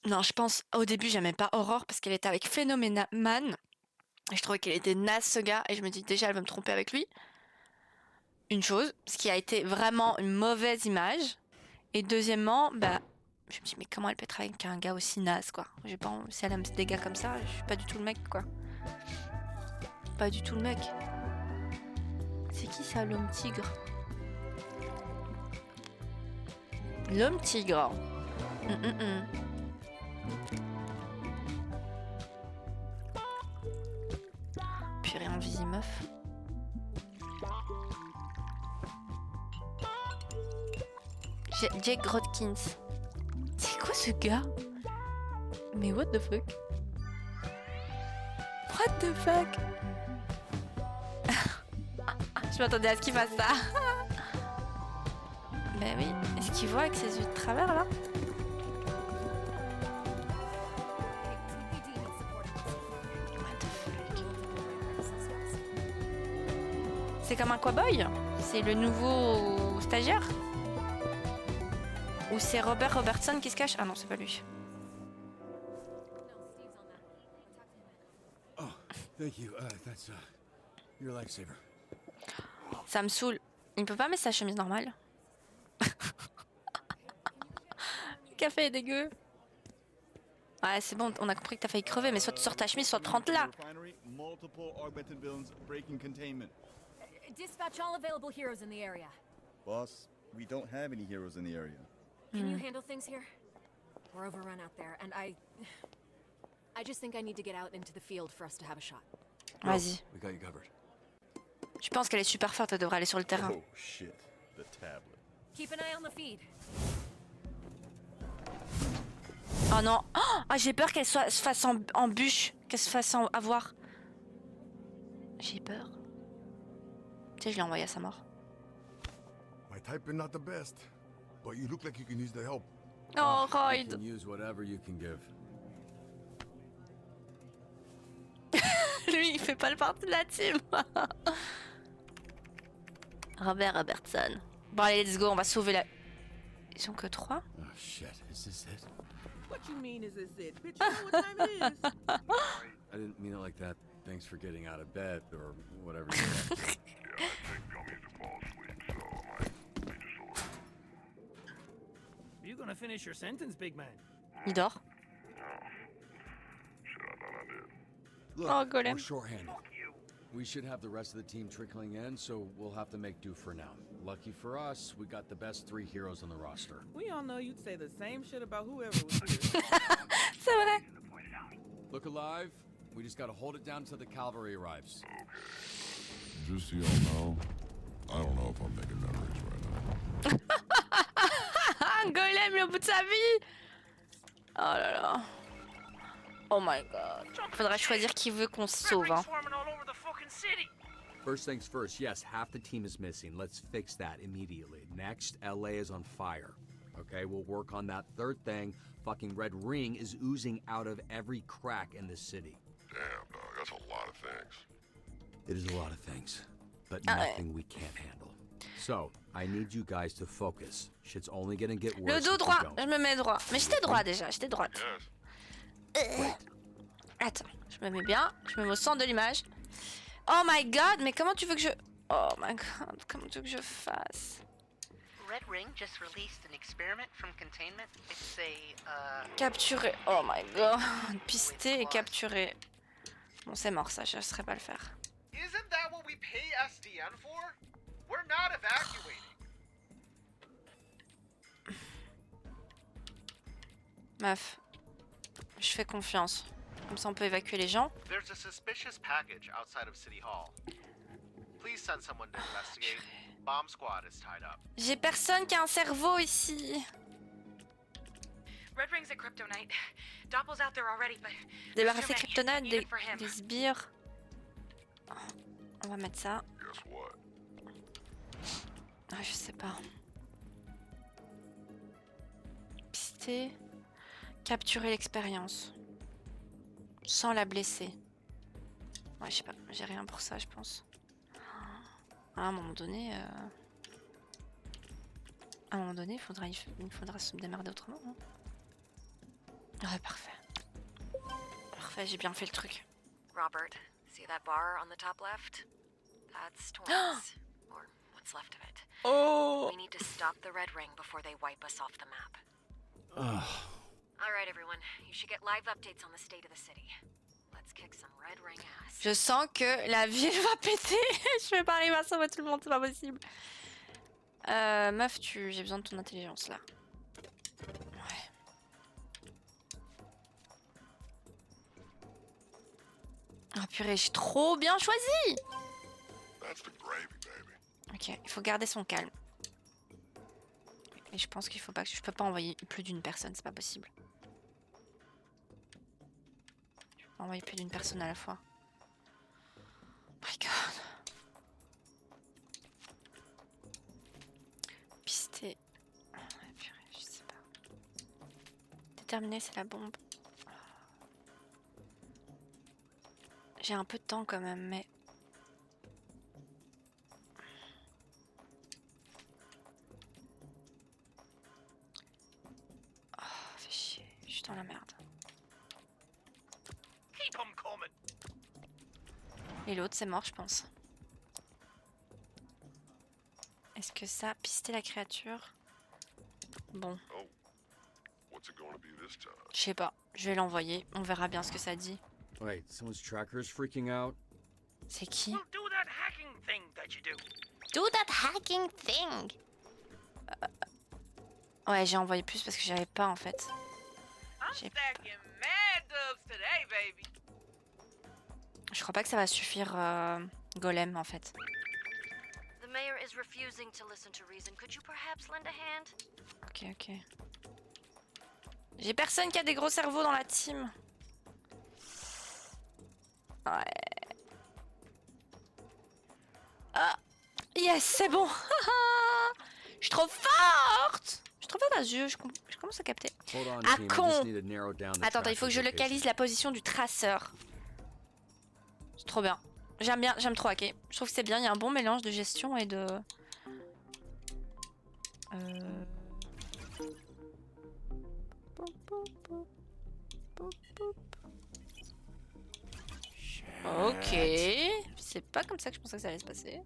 Non, je pense au début j'aimais pas Aurore parce qu'elle était avec Phénoménal Man. Et je trouvais qu'elle était naze ce gars et je me dis déjà elle va me tromper avec lui. Une chose, ce qui a été vraiment une mauvaise image. Et deuxièmement, bah je me dis mais comment elle peut travailler avec un gars aussi naze quoi. J'ai pas si elle aime des gars comme ça, je suis pas du tout le mec quoi. Pas du tout le mec. C'est qui ça l'homme tigre? L'homme tigre. Hum, hum, hum. Purée envie meuf. Jake Rodkins. C'est quoi ce gars? Mais what the fuck? What the fuck? Je m'attendais à ce qu'il fasse ça. Ben oui, est-ce qu'il voit avec ses yeux de travers là? What the fuck? C'est comme un cowboy? C'est le nouveau stagiaire? Ou c'est Robert Robertson qui se cache? Ah non, c'est pas lui. Oh, thank you. That's your lifesaver. Ça me saoule. Il peut pas mettre sa chemise normale? Le café est dégueu. Ouais, c'est bon, on a compris que t'as failli crever, mais soit tu sors ta chemise, soit tu rentres là. Dispatch all available heroes in the area. Boss, we don't have any heroes in the area. Can you handle things here? We're overrun out there, and I just think I need to get out into the field for us to have a shot. Vas-y. We got you covered. Je pense qu'elle est super forte, elle devrait aller sur le terrain. Oh shit, the tablet. Keep an eye on the feed. Oh non. Oh, j'ai peur qu'elle se fasse en bûche, qu'elle se fasse avoir. J'ai peur. Tu sais, je l'ai envoyé à sa mort. My typing not the best, but you look like you can use the help. Oh, You Royd. can use whatever you can give. Lui, il fait pas le partie de la team. Robert Robertson. Bon, allez, let's go, on va sauver la... Ils sont que 3? Oh shit, is this it? What you mean is this it? Bitch, you know what time it is. I didn't mean it like that. Thanks for getting out of bed, or whatever you said. Yeah, I take gummies to fall asleep, so I might be just a little. Are you gonna finish your sentence, big man? Il dort. Shit, I thought I did. Look, Oh, Golem. we're shorthanded. We should have the rest of the team trickling in, so we'll have to make do for now. Lucky for us, we got the best 3 heroes on the roster. We all know you'd say the same shit about whoever was here. C'est vrai. Look alive. We just gotta hold it down until the cavalry arrives. Just so y'all know, I don't know if I'm making memories right now. Un golem, le bout de sa vie. Oh là là. Oh my god. Faudra choisir qui veut qu'on sauve, hein. First things first, yes, half the team is missing. Let's fix that immediately. Next, LA is on fire. Okay, we'll work on that. Third thing, fucking Red Ring is oozing out of every crack in the city. Damn, dog, that's a lot of things. It is a lot of things, but nothing we can't handle. So, I need you guys to focus. Shit's only gonna get worse. Le dos if you droit, don't. je me mets droit. Mais j'étais droit déjà, j'étais droite. Yes. Attends, je me mets bien, je me mets au centre de l'image. Oh my god, mais comment tu veux que je... Oh my god, comment tu veux que je fasse? Red Ring just released an experiment from containment. It's a, Capturer. Oh my god. Pister et capturer. Bon, c'est mort ça, je ne saurais pas le faire. Isn't that what we pay SDN for? We're not evacuating. Meuf, je fais confiance. Comme ça on peut évacuer les gens. There's a suspicious package outside of City Hall. Please send someone to investigate. Bomb squad is tied up. J'ai personne qui a un cerveau ici. Red Ring's at Kryptonite. Doppel's out there already, but Débarrasser Kryptonite, des sbires. Oh, on va mettre ça. Guess what? Ah, je sais pas. Pister. Capturer l'expérience. Sans la blesser. Ouais, je sais pas, j'ai rien pour ça, je pense. À un moment donné, il faudra se démerder autrement. Hein. Ouais, parfait. Parfait, j'ai bien fait le truc. Robert, see that bar on the top left? That's Torrance. Or what's left of it. Oh! We need to stop the Red Ring before they wipe us off the map. Alright, everyone. You should get live updates on the state of the city. Let's kick some Red Ring ass. Je sens que la ville va péter. Je vais pas arriver à sauver tout le monde, c'est pas possible. Meuf, j'ai besoin de ton intelligence là. Ouais. Oh purée, j'ai trop bien choisi. That's the gravy, baby. Ok, il faut garder son calme. Et je pense qu'il faut pas que je peux pas envoyer plus d'une personne, c'est pas possible. Je peux pas envoyer plus d'une personne à la fois. Oh my god. Pisté. Oh, purée, je sais pas. Déterminé, c'est la bombe. J'ai un peu de temps quand même, mais... Oh, fais chier, je suis dans la merde. Keep 'em coming. Et l'autre, c'est mort, je pense. Est-ce que ça, pister la créature? Bon, Oh, what's it gonna be this time? je sais pas. Je vais l'envoyer. On verra bien ce que ça dit. Wait, someone's tracker's freaking out? C'est qui? Well, do that hacking thing that you do. Do that hacking thing! Ouais, j'ai envoyé plus parce que j'avais pas en fait. J'ai pas. Je crois pas que ça va suffire, Golem en fait. The mayor is refusing to listen to reason. Could you perhaps lend a hand? Ok, ok. J'ai personne qui a des gros cerveaux dans la team. Ouais. Ah! Yes, c'est bon! Je suis trop forte! Je suis trop forte à ce jeu, je commence à capter. Hold on, Ah team. I con! just need to narrow down the Attends, il faut que je tracker's localise la position du traceur. C'est trop bien. J'aime trop hacker. Je trouve que c'est bien, il y a un bon mélange de gestion et de... Ok. C'est pas comme ça que je pensais que ça allait se passer.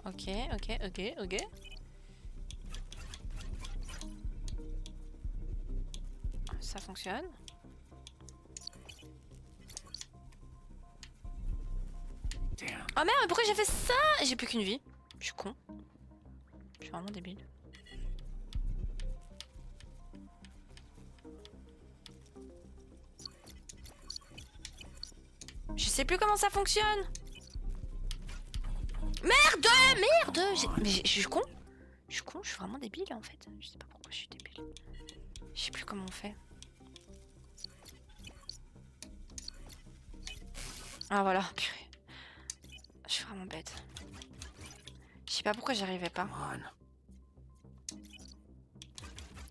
Ok, ok, ok, ok. Ça fonctionne. Oh merde, mais pourquoi j'ai fait ça? J'ai plus qu'une vie. Je suis con. Je suis vraiment débile. Je sais plus comment ça fonctionne. Merde, merde. Mais je suis con. Je suis con, je suis vraiment débile en fait. Je sais pas pourquoi je suis débile. Je sais plus comment on fait. Ah voilà, purée. Je suis vraiment bête. Je sais pas pourquoi j'y arrivais pas.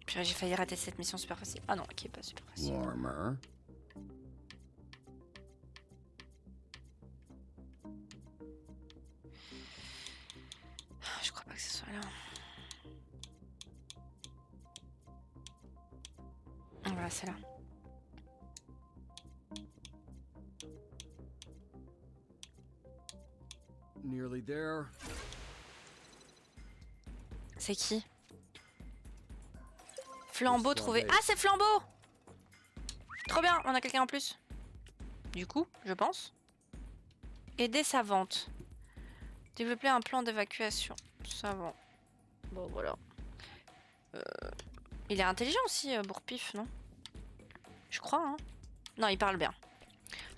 Purée, j'ai failli rater cette mission super facile. Ah non, qui est pas super facile. Warmer. Je crois pas que ce soit là. Voilà, c'est là. Nearly there. C'est qui? Flambeau C'est trouvé. Flambeau. Ah, c'est Flambeau! Trop bien, on a quelqu'un en plus. Du coup, je pense. Aider savante. Développer un plan d'évacuation. Savant. Bon, voilà. Il est intelligent aussi, Bourpif, non? Je crois, hein. Non, il parle bien.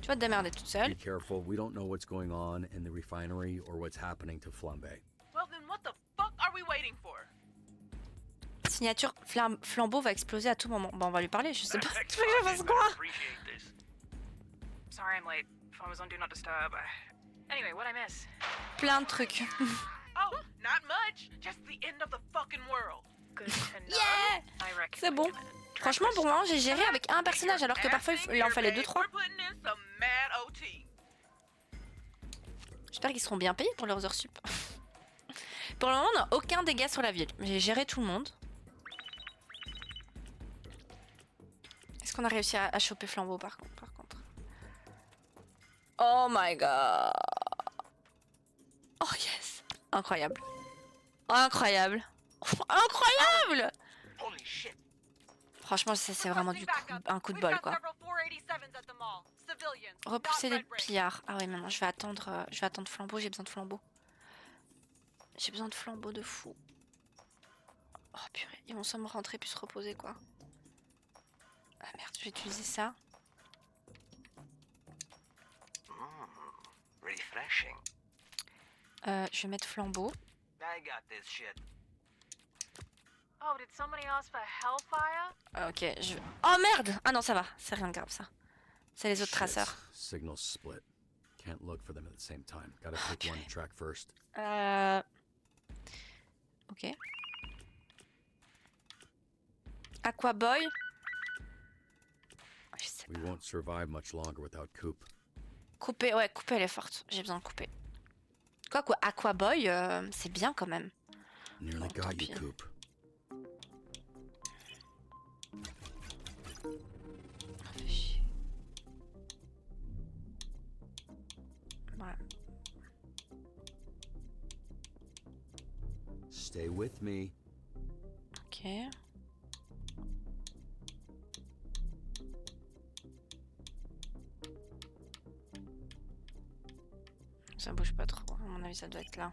Tu vas te démerder toute seule. Be careful. We don't know what's going on in the refinery or what's happening to Flambe. Well, then what the fuck are we waiting for? Signature, Flambeau va exploser à tout moment. Bon, on va lui parler, je sais pas. That Tu veux que je fasse quoi? appreciate this. Sorry I'm late. Phone was on Do Not Disturb. Anyway, what'd I miss? Plein de trucs. Oh, not much. Just the end of the fucking world. Good to know. Yeah! I reckon C'est we bon. can Franchement, pour moi, j'ai géré avec un personnage alors que parfois il en fallait 2-3. We're putting in some mad OT. J'espère qu'ils seront bien payés pour leurs heures sup. Pour le moment, on n'a aucun dégât sur la ville. J'ai géré tout le monde. Est-ce qu'on a réussi à choper Flambeau par contre? Oh my god. Oh yes. Incroyable. Incroyable. Incroyable. Holy shit. Franchement, c'est vraiment un coup de bol quoi. Repousser les pillards. Ah ouais, maintenant je vais attendre Flambeau, j'ai besoin de Flambeau. J'ai besoin de Flambeau de fou. Oh purée, ils vont sûrement rentrer puis se reposer quoi. Ah merde, je vais utiliser ça. Refreshing. Je vais mettre Flambeau. I got this shit. Oh, did somebody ask for Hellfire? Ok, je... Oh merde. Ah non, ça va, c'est rien de grave ça. C'est les autres traceurs. Signal split. Can't look for them at the same time. Gotta pick one to track first. Ok. Aquaboy. Je sais We won't survive much longer without Coop. Couper, ouais, couper elle est forte. J'ai besoin de couper. Quoi, Aquaboy, c'est bien quand même. Nearly Bon, got tant you, pis. Coop. Fais chier. Ouais. Stay with me. Ok. Ça bouge pas trop. À mon avis, ça doit être là.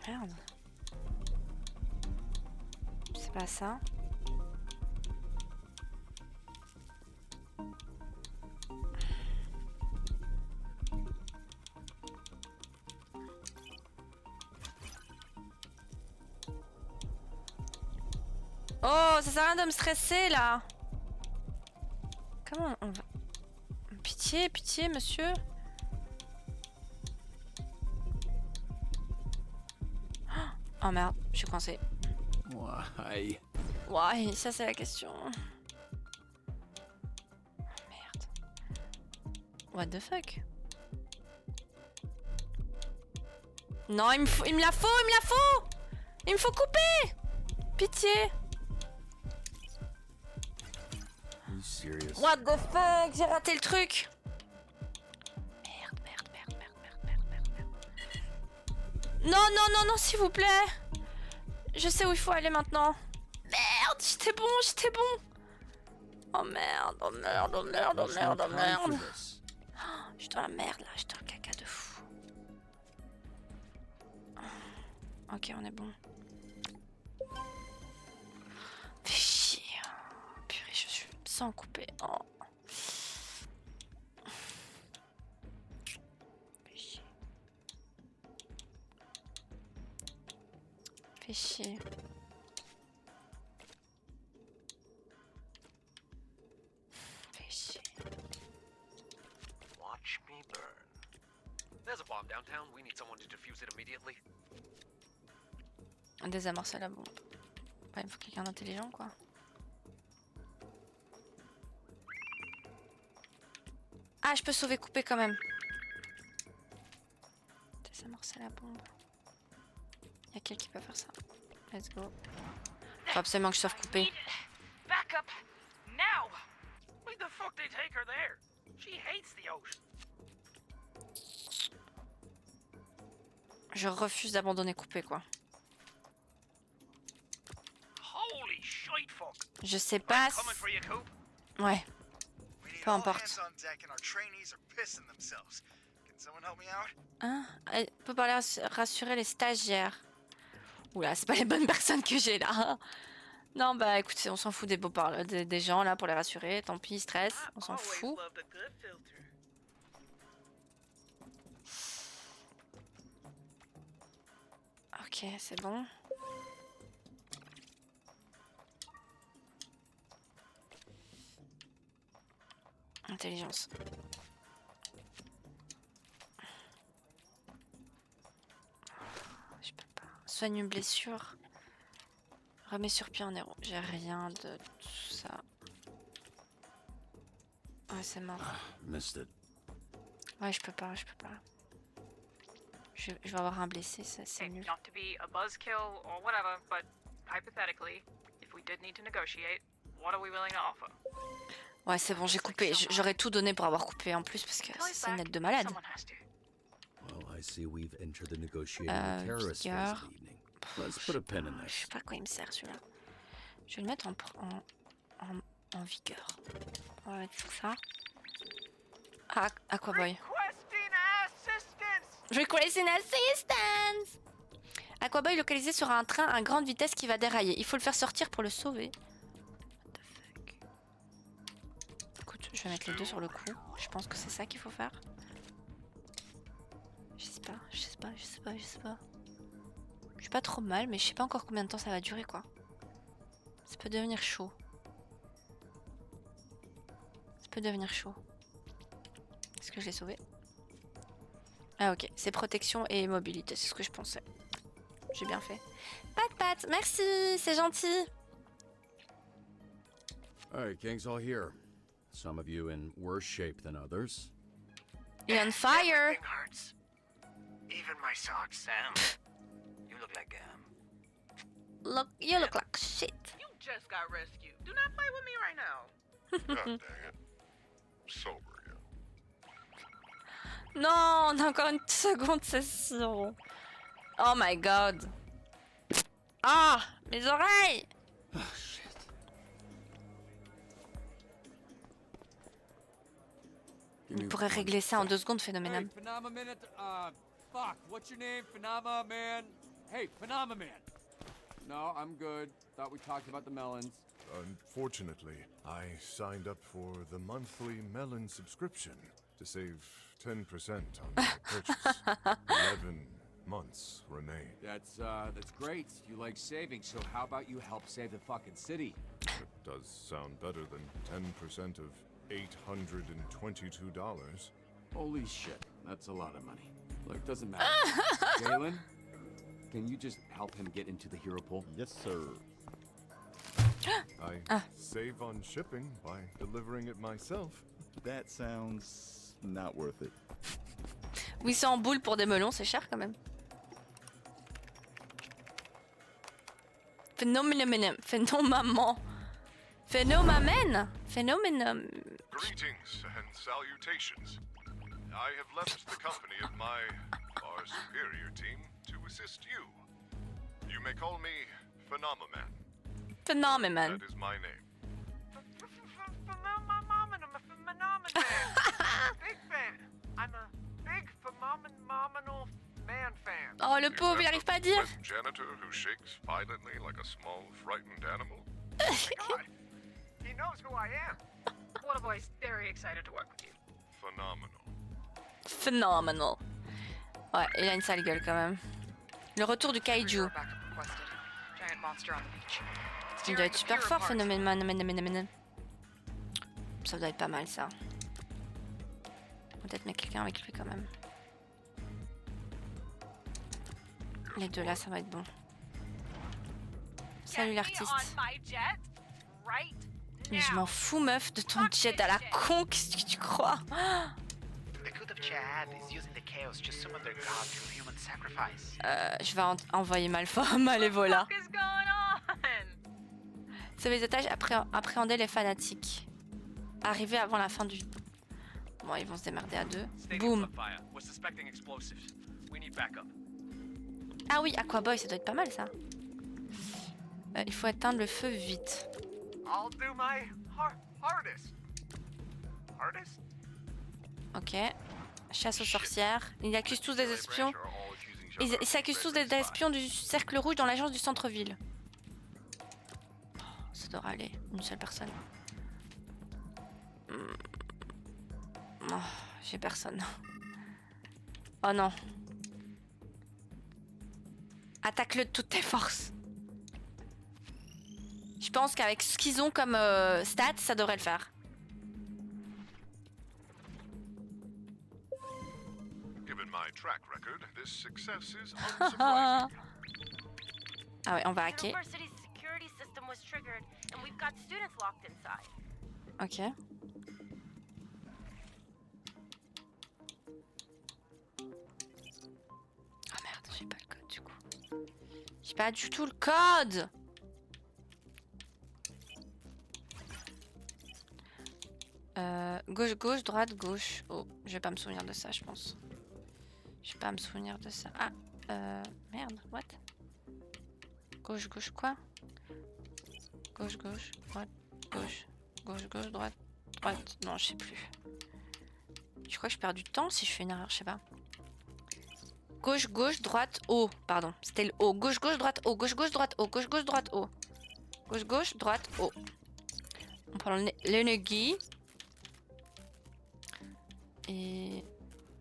Merde. C'est pas ça. Oh, ça sert à rien de me stresser là. Comment on va... Pitié, pitié, monsieur. Oh merde, je suis coincée. Why? Ouais, ça c'est la question. Merde. What the fuck? Non, il me la faut, il me la faut! Il me faut couper! Pitié! Are you serious? What the fuck? J'ai raté le truc! Merde, merde, merde, merde, merde, merde, merde, merde. Non, non, non, non, s'il vous plaît! Je sais où il faut aller maintenant. Merde, j'étais bon, j'étais bon! Oh merde, oh merde, oh merde, oh merde, oh merde! Oh, je suis dans la merde là, je suis dans le caca de fou. Ok, on est bon. Fais chier. Purée, je suis sans couper. Oh. Fais chier. Fais chier. Fais chier. Watch me burn. There's a bomb downtown. We need someone to defuse it immediately. Désamorcer la bombe. Ouais, il me faut quelqu'un d'intelligent quoi. Ah, je peux sauver couper quand même. Désamorcer la bombe. Il y a quelqu'un qui peut faire ça. Let's go. Faut absolument que je sauve couper. Back up now! Why the fuck they take her there? She hates the ocean. Je refuse d'abandonner couper quoi. Holy shite fuck. Je sais pas. Coming for you, Coop. Ouais. Peu importe. Hein? Elle peut parler rassurer les stagiaires. Oula, c'est pas les bonnes personnes que j'ai là. Non, bah écoutez, on s'en fout des beaux des gens là pour les rassurer. Tant pis, ils stressent, on s'en fout. Ok, c'est bon. Intelligence. Soigne une blessure. Remets sur pied en héros. J'ai rien de tout ça. Ouais, c'est mort. Missed it. Ouais, je peux pas. Je vais avoir un blessé, ça c'est Hey, nul. not to be a buzzkill or whatever, but hypothetically, if we did need to negotiate, what are we willing to offer? Ouais, c'est bon, j'ai coupé. J'aurais tout donné pour avoir coupé en plus parce que c'est une aide de malade. Someone has to. Well, I see we've entered the negotiating with terrorists for vigueur. this evening. Let's put a pin in Je this. sais pas à quoi il me sert celui-là. Je vais le mettre en vigueur. On va mettre ça. Ah, Aquaboy. Requesting assistance! Aquaboy localisé sur un train à grande vitesse qui va dérailler. Il faut le faire sortir pour le sauver. What the fuck? Écoute, je vais mettre les deux sur le coup. Je pense que c'est ça qu'il faut faire. Je sais pas. Je suis pas trop mal, mais je sais pas encore combien de temps ça va durer, quoi. Ça peut devenir chaud. Est-ce que je l'ai sauvé? Ah ok, c'est protection et mobilité, c'est ce que je pensais. J'ai bien fait. Pat, merci, c'est gentil. Alright, gang's all here. Some of you in worse shape than others. You're on fire. Everything hurts. Even my socks. Sam, you look like You look like shit. You just got rescued. Do not play with me right now. God dang it. Sober, yeah. Non, on a encore une seconde session. Oh my god. Ah, mes oreilles. On pourrait régler ça en 2 secondes, phénoménal. Hey, Phenomena Minute, fuck, what's your name, Phenomena Man? Hey, Phenomena Man. No, I'm good. Thought we talked about the melons. Unfortunately, I signed up for the monthly melon subscription to save 10% on my purchase. 11 months remain. That's great. You like saving, so how about you help save the fucking city? It does sound better than 10% of $822. Holy shit, that's a lot of money. Look, doesn't matter. Galen, can you just help him get into the hero pool? Yes, sir. I save on shipping by delivering it myself. That sounds not worth it. 800 en boule pour des melons, c'est cher quand même. Phénoménum. Greetings and salutations. I have left the company of my far superior team to assist you. You may call me Phenomenon. Phenomenon. That is my name. Big fan. I'm a big phenomenal man fan. Oh, le pauvre, il arrive pas à dire. That janitor who shakes violently like a small frightened animal. God, he knows who I am. Waterboy's very excited to work with you. Phenomenal. Ouais, il a une sale gueule quand même. Le retour du kaiju. Backup requested. Giant monster on the beach. Il doit être super fort, phénoménon. Ça doit être pas mal, ça. Peut-être mettre quelqu'un avec lui quand même. Les deux là, ça va être bon. Salut l'artiste. Mais je m'en fous, meuf, de ton jet à la con, qu'est-ce que tu crois? The good of Jihad is using the chaos to summon their god through human sacrifice. Je vais envoyer Malévola. What is going on? Sauver les otages, appréhender les fanatiques. Arriver avant la fin du... Bon, ils vont se démerder à deux. Boum. Ah oui, Aquaboy, ça doit être pas mal, ça. Il faut éteindre le feu vite. I'll do my hardest. Hardest? Ok. Chasse aux sorcières. Ils accusent tous des espions. Ils s'accusent tous des espions du cercle rouge dans l'agence du centre-ville. Oh, ça devrait aller. Une seule personne. Oh, j'ai personne. Oh non. Attaque-le de toutes tes forces. Je pense qu'avec ce qu'ils ont comme stats, ça devrait le faire. Given my track record, this success is unsurprising. Ah ouais, on va hacker. Silver City's security system was triggered, and we've got students locked inside. Ok. Ah merde, j'ai pas le code du coup. J'ai pas du tout le code. Gauche, gauche, droite, gauche. Oh, je vais pas me souvenir de ça, je pense. Je vais pas me souvenir de ça. Ah, merde, what? Gauche, gauche, quoi? Gauche, gauche, droite, gauche. Gauche, gauche, droite, droite. Non, je sais plus. Je crois que je perds du temps si je fais une erreur, je sais pas. Gauche, gauche, droite, haut. Pardon, c'était le haut. Gauche, gauche, droite, haut. Gauche, gauche, droite, haut. Gauche, gauche, droite, haut. Gauche, gauche, droite, haut. On prend l'énergie. Et...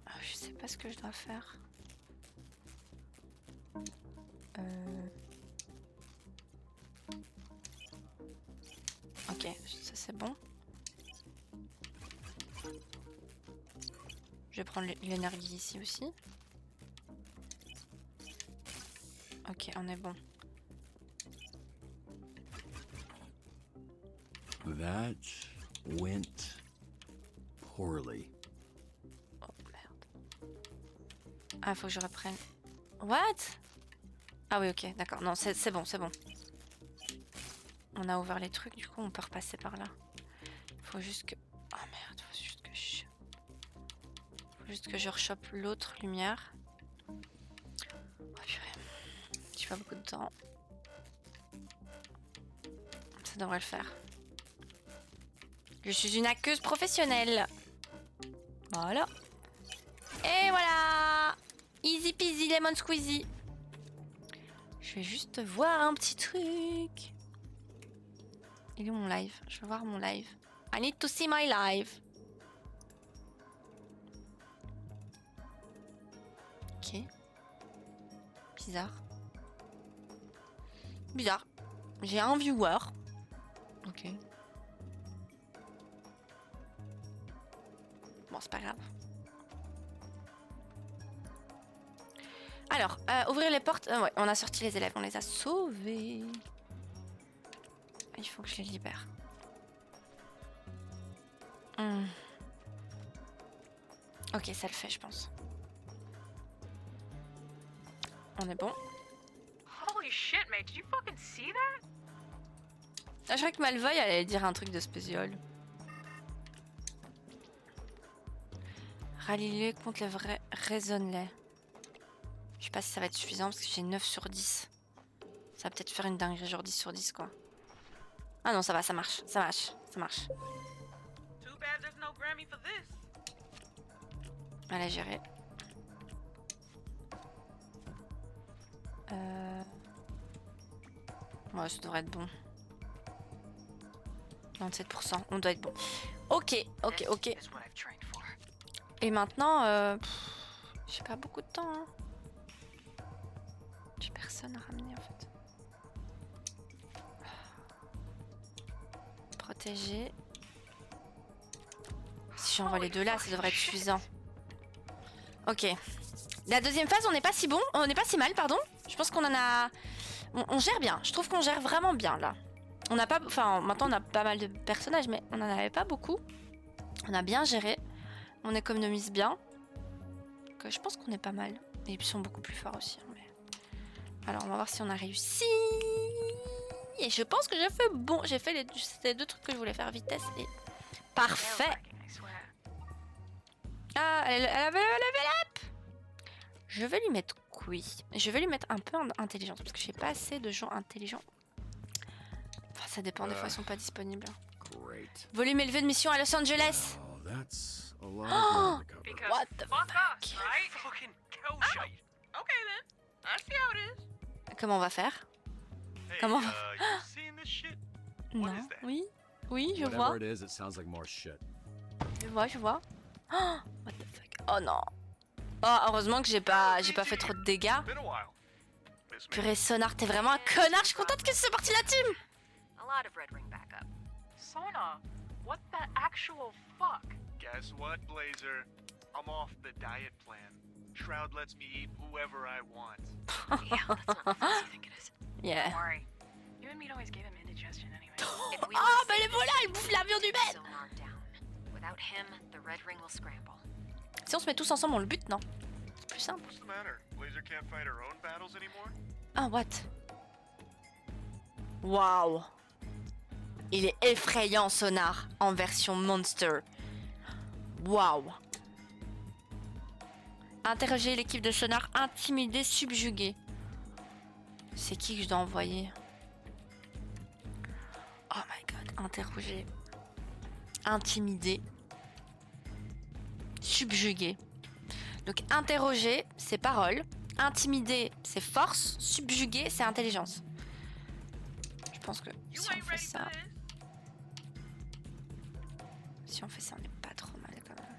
Ah, je sais pas ce que je dois faire. Ok, ça c'est bon. Je vais prendre l'énergie ici aussi. Ok, on est bon. That went poorly. Oh merde. Ah, faut que je reprenne. What? Ah oui, ok, d'accord. Non, c'est bon, c'est bon. On a ouvert les trucs, du coup on peut repasser par là. Faut juste que... Oh merde, faut juste que je... Faut juste que je rechoppe l'autre lumière. Oh purée. J'ai pas beaucoup de temps. Ça devrait le faire. Je suis une hackeuse professionnelle. Voilà. Et voilà. Easy peasy lemon squeezy. Je vais juste voir un petit truc. Il est où mon live? Je veux voir mon live. I need to see my live. Ok. Bizarre. Bizarre. J'ai un viewer. Ok. Bon, c'est pas grave. Alors, ouvrir les portes. Ouais, on a sorti les élèves, on les a sauvés. Il faut que je les libère. Ok, ça le fait, je pense. On est bon. Holy shit, mate, did you fucking see that? Ah, je crois que Malvoy allait dire un truc de spécial. Rallier contre le vrai raisonne-les. Je sais pas si ça va être suffisant parce que j'ai 9 sur 10. Ça va peut-être faire une dinguerie, genre 10 sur 10 quoi. Ah non, ça va, ça marche, ça marche, ça marche. Too bad there's no Grammy for this. Allez, gérer. Ouais, ça devrait être bon. 97%, on doit être bon. Ok, ok, ok. Et maintenant, j'ai pas beaucoup de temps. Hein. J'ai personne à ramener en fait. Protéger. Si j'envoie les deux là, ça devrait être suffisant. Ok. La deuxième phase, on n'est pas si bon, on n'est pas si mal, pardon. Je pense qu'on en a... On gère bien, je trouve qu'on gère vraiment bien là. On n'a pas... Enfin, maintenant on a pas mal de personnages, mais on n'en avait pas beaucoup. On a bien géré. On économise bien. Donc, je pense qu'on est pas mal. Et puis ils sont beaucoup plus forts aussi. Mais... Alors on va voir si on a réussi. Et je pense que j'ai fait bon. J'ai fait les deux trucs que je voulais faire, vitesse et... Parfait. Ah, elle avait le level up. Je vais lui mettre oui. Je vais lui mettre un peu en intelligence parce que j'ai pas assez de gens intelligents. Enfin, ça dépend, des fois ils sont pas disponibles. Great. Volume élevé de mission à Los Angeles. Oh, that's a lot of ground to cover. Because What the fuck fuck? us, right? Fucking cow shite. Okay then. I see how it is. Comment on va faire? Hey, Comment you seen this shit? What Non. is that? Oui. Oui, je vois. Whatever it is, it sounds like more shit. Je vois, je vois. Oh, what the fuck? Oh non. Oh, heureusement que j'ai pas fait trop de dégâts. Been a while. Miss me? Purée, Sonar, t'es vraiment un connard. Je suis contente que c'est sorti la team. A lot of Red Ring backup. Sona, what the actual fuck? Guess what, Blazer? I'm off the diet plan. Shroud lets me eat whoever I want. Yeah, that's not the face you think it is. Yeah. Don't worry. You and me'd always give him indigestion anyway. If we Ah, wanna bah save les this voilà, ship, ils bouffent we'll l'avion keep du the maître. sonar down. Without him, the Red Ring will scramble. Si on se met tous ensemble, on le bute, non? C'est plus simple. What's the matter? Laser can't fight her own battles anymore? Ah, what? Waouh! Il est effrayant, Sonar, en version Monster. Waouh! Interroger l'équipe de Sonar, intimider, subjuguer. C'est qui que je dois envoyer? Oh my god, interroger. Intimider. Subjuguer. Donc interroger, c'est parole. Intimider, c'est force. Subjuguer, c'est intelligence. Je pense que si on fait ça... Si on fait ça, on n'est pas trop mal quand même.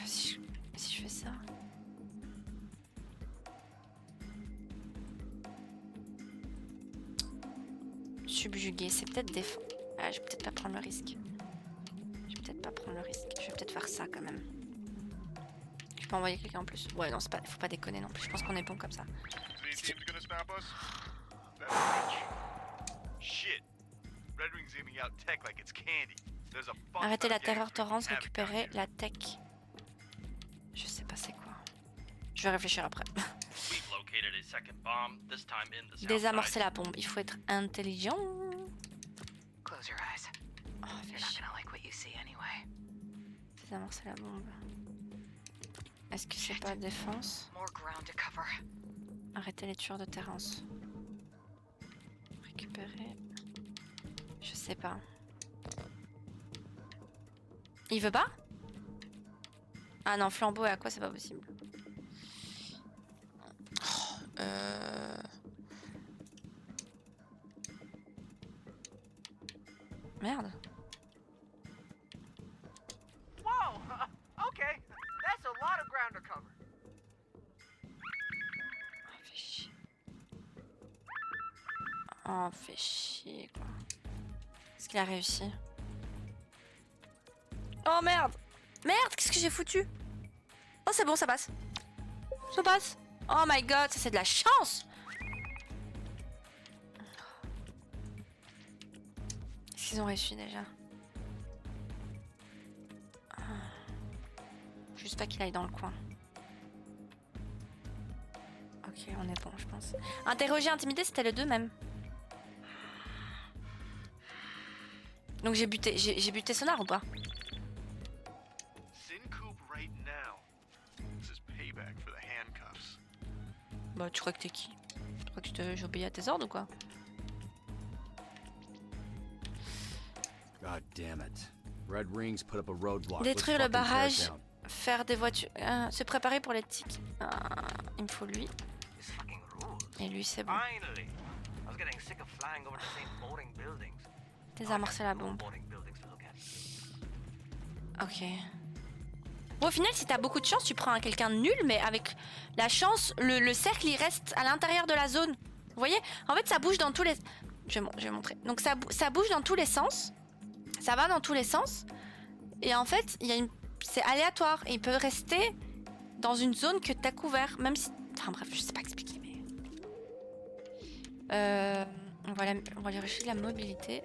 Si je fais ça... Subjuguer, c'est peut-être défendre. Ah, je vais peut-être pas prendre le risque. Je vais peut-être pas prendre le risque. Je vais peut-être faire ça quand même. Je peux envoyer quelqu'un en plus. Ouais, non, c'est pas... faut pas déconner non plus. Je pense qu'on est bon comme ça. Z team's gonna stop us? That's rich. Shit. Red Ring's giving out tech like it's candy. There's a fuck Arrêter ton la gang terreur wreaking Torrance, havoc récupérer down here. la tech. Je sais pas c'est quoi. Je vais réfléchir après. We've located a second bomb, this time in the south Désamorcer side. la bombe. Il faut être intelligent. Close your eyes. Oh, You're not gonna like what you see anyway. désamorcer la bombe. Est-ce que c'est pas défense? More ground to cover. Arrêter les tueurs de Terrence. Récupérer. Je sais pas. Il veut pas? Ah non, flambeau et à quoi c'est pas possible. Oh, Merde. Whoa! Okay, that's a lot of ground to cover. Oh, fait chier quoi. Est-ce qu'il a réussi? Oh merde! Merde, qu'est-ce que j'ai foutu? Oh, c'est bon, ça passe. Ça passe. Oh my god, ça c'est de la chance! Est-ce qu'ils ont réussi déjà? Juste pas qu'il aille dans le coin. Ok, on est bon, je pense. Interroger, intimider, c'était le 2 même. Donc j'ai buté Sonar ou pas? Syncoop right now. This is payback for the handcuffs. Bah tu crois que t'es qui? Tu crois que j'obéis à tes ordres ou quoi? God damn it. Red Rings put up a roadblock. Détruire Let's le fucking tear it barrage, down. faire des voitures, se préparer pour les tics. Il me faut lui. Et lui c'est bon. Finally! I was getting sick of flying over the same boring buildings. Désamorcer la bombe. Boring buildings to look at. Ok. Bon, au final, si t'as beaucoup de chance, tu prends quelqu'un de nul, mais avec la chance, le cercle il reste à l'intérieur de la zone. Vous voyez? En fait, ça bouge dans tous les. Je vais montrer. Donc ça bouge dans tous les sens. Ça va dans tous les sens. Et en fait, c'est aléatoire. Et il peut rester dans une zone que t'as couvert, même si. Enfin bref, je sais pas expliquer, mais. On va lui rejeter la mobilité.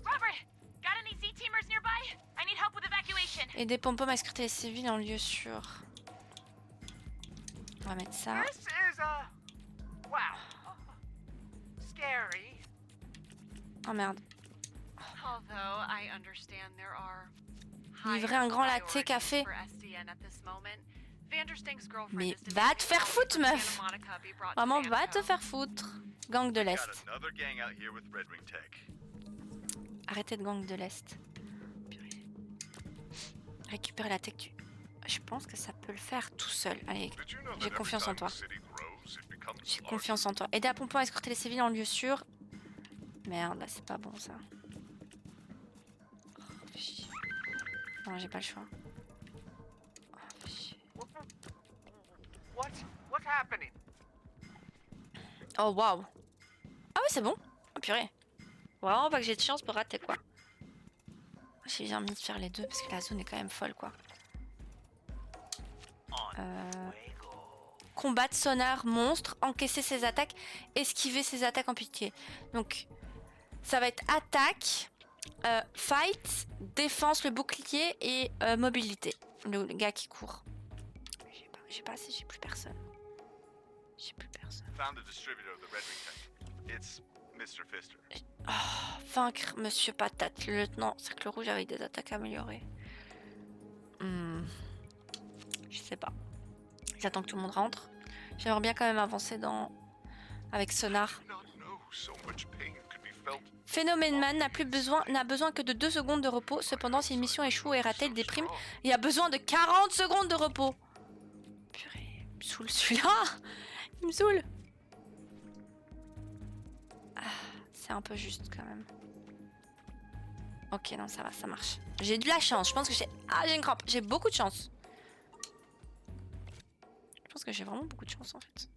Robert, got any Z-teamers nearby? I need help with evacuation. Et des pom-poms à scruter les civils en lieu sûr. On va mettre ça. This is wow. Scary. Oh merde. Although I understand there are Livrer un grand latte café. for SDN at this moment, Vanderstink's girlfriend Mais is va te faire foutre, meuf! Santa Monica be brought to Vraiment, va Vanco. te faire foutre. Gang de l'Est. Got another gang out here with Red Ring tech. Arrêtez de gang de l'Est. Purée. Récupérer la tech du... Je pense que ça peut le faire tout seul. Allez, Did you know j'ai that confiance en every toi. time the city grows, it becomes J'ai larger? confiance en toi. Aider à pomper à escorter les civils en lieu sûr. Merde, là c'est pas bon ça. Oh, fais chier. Non, j'ai pas le choix. Oh, fais chier. What's happening? Oh waouh. Ah ouais, c'est bon. Oh purée. Vraiment pas que j'ai de chance pour rater quoi. J'ai bien envie de faire les deux parce que la zone est quand même folle quoi. Combattre sonar monstre, encaisser ses attaques, esquiver ses attaques en pitié. Donc ça va être attaque, fight, défense, le bouclier et mobilité. Le gars qui court. J'ai pas assez, j'ai plus personne. J'ai plus personne. Found the distributor of the Red Ring Tank. It's Mr. Fister. Oh, vaincre Monsieur Patate, le lieutenant cercle rouge avec des attaques améliorées. Je sais pas. J'attends que tout le monde rentre. J'aimerais bien quand même avancer avec sonar. Phénomène Man n'a besoin que de 2 secondes de repos. Cependant, si une mission échoue ou est ratée, il déprime. Il a besoin de 40 secondes de repos. Purée, il me saoule celui-là. Il me saoule. Ah, c'est un peu juste quand même. Ok, non, ça va, ça marche. J'ai de la chance. Je pense que j'ai... Ah, j'ai une crampe. J'ai beaucoup de chance. Je pense que j'ai vraiment beaucoup de chance en fait.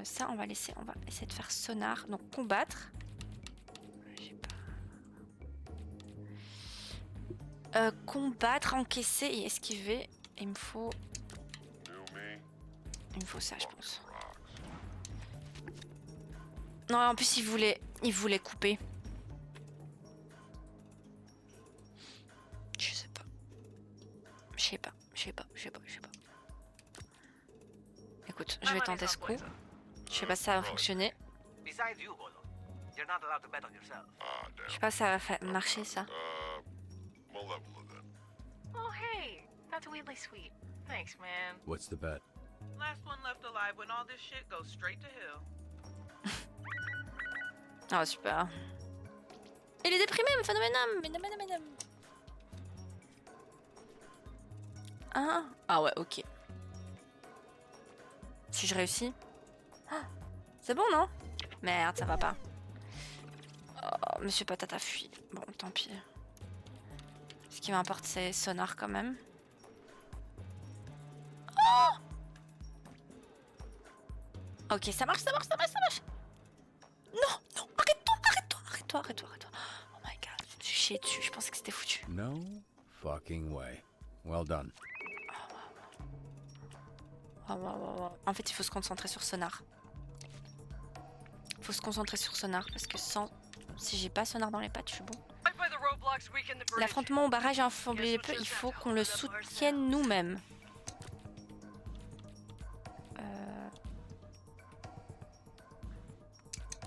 Ça, on va essayer de faire sonar. Donc, combattre. Combattre, encaisser et esquiver. Il me faut ça, je pense. Non, en plus, il voulait couper. Je sais pas. Je sais pas. Écoute, je vais tenter ce coup. Je sais pas si ça va fonctionner. Je sais pas si ça va marcher ça. Oh hey, that's weirdly sweet. Thanks, man. What's the bet? Last one left alive when all this shit goes straight to hell. Ah super. Il est déprimé, mais phénoménal. Ah ouais, ok. Si je réussis. Ah, c'est bon, non? Merde, ça va pas. Oh, Monsieur Patate a fui. Bon, tant pis. Ce qui m'importe, c'est sonar quand même. Oh, ok, ça marche. Non, arrête-toi. Oh my god, je suis chié dessus. Je pensais que c'était foutu. No fucking way. Well done. Wow. En fait, il faut se concentrer sur sonar. Parce que si j'ai pas sonar dans les pattes, je suis bon. L'affrontement au barrage a affaibli peu, il faut qu'on le soutienne nous-mêmes.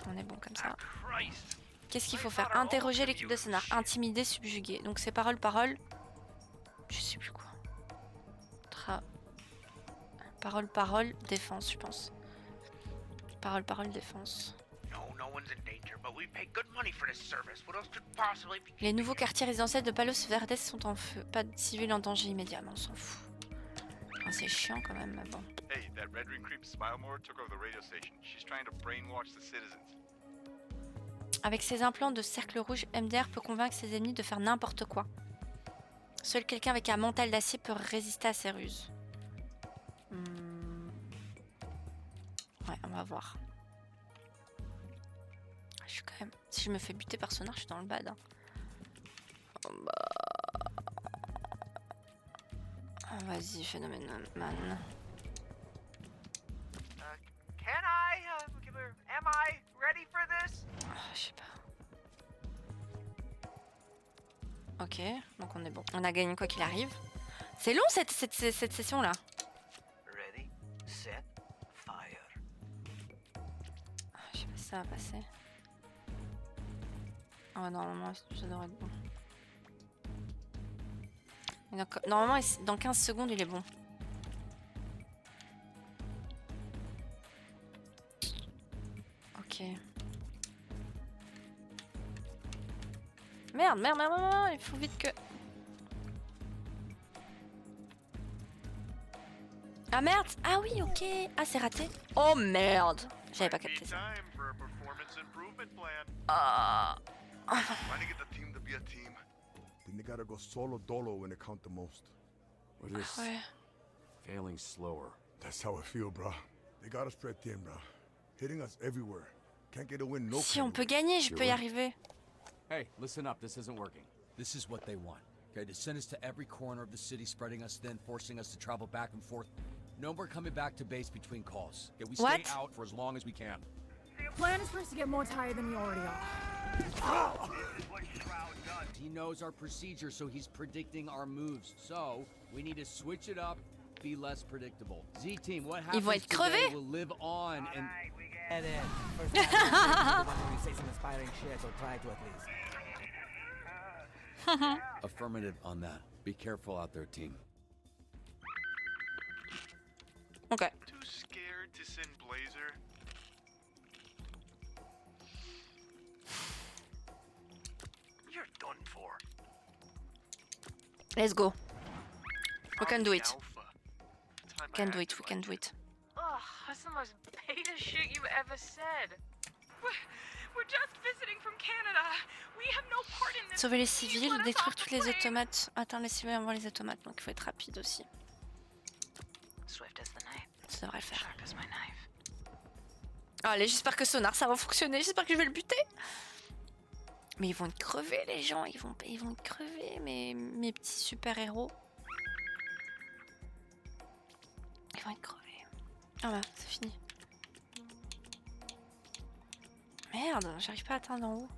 On est bon comme ça. Qu'est-ce qu'il faut faire? Interroger l'équipe de sonar, intimider, subjuguer. Donc c'est parole. Je sais plus quoi. Parole, défense, je pense. Parole, défense. Les nouveaux quartiers résidentiels de Palos Verdes sont en feu. Pas de civils en danger immédiat, mais on s'en fout. Enfin, c'est chiant quand même, mais bon. Hey, that Red Ring creep Smilemore took over the radio station. She's trying to brainwash the citizens. Avec ses implants de cercle rouge, MDR peut convaincre ses ennemis de faire n'importe quoi. Seul quelqu'un avec un mental d'acier peut résister à ses ruses. Ouais, on va voir. Je suis quand même... Si je me fais buter par sonar, je suis dans le bad. Hein. Oh, vas-y, Phénomène Man. Am I ready for this? Je sais pas. Ok, donc on est bon. On a gagné quoi qu'il arrive. C'est long cette session là. Ready, set, fire. Je sais pas si ça va passer. Oh normalement ça devrait être bon. Donc, normalement dans 15 secondes il est bon. Ok. Merde, il faut vite que... Ah merde! Ah oui, ok! Ah, c'est raté! Oh merde! J'avais pas capté ça. Ah... Then they gotta go solo dolo when it count the most. We're just failing slower. That's how I feel, bro. They got us spread thin, bro. Hitting us everywhere. Can't get a win local. Si on peut gagner, je peux y arriver. Hey, listen up. This isn't working. This is what they want. Okay, to send us to every corner of the city, spreading us thin, forcing us to travel back and forth. No more coming back to base between calls. Okay, we stay What? out for as long as we can. Your plan is for us to get more tired than we already are. He knows our procedure, so he's predicting our moves. So, we need to switch it up, be less predictable. Z-Team, what Ils vont happens être today crevés. will live on and... Get in. First time when we say some inspiring shit, or try to at least. Affirmative on that. Be careful out there, team. Ok. Too scared to send Blazer? You're done for. Let's go. We can do it. Alpha. Time I Can do acted it. We can do it. Ugh, that's the most beta shit you've ever said. We're just visiting from Canada. We have no part in this. Sauver les Please civils, let us détruire off the toutes les plane. automates. Atteindre les civils avant les automates, donc il faut être rapide aussi. Swift as the night, Ça devrait le faire. sharp as my knife. Allez, j'espère que Sonar ça va fonctionner. J'espère que je vais le buter. Mais ils vont être crevés les gens. Ils vont être crevés mes petits super héros. Ils vont être crevés. Ah bah c'est fini. Merde, j'arrive pas à atteindre en haut.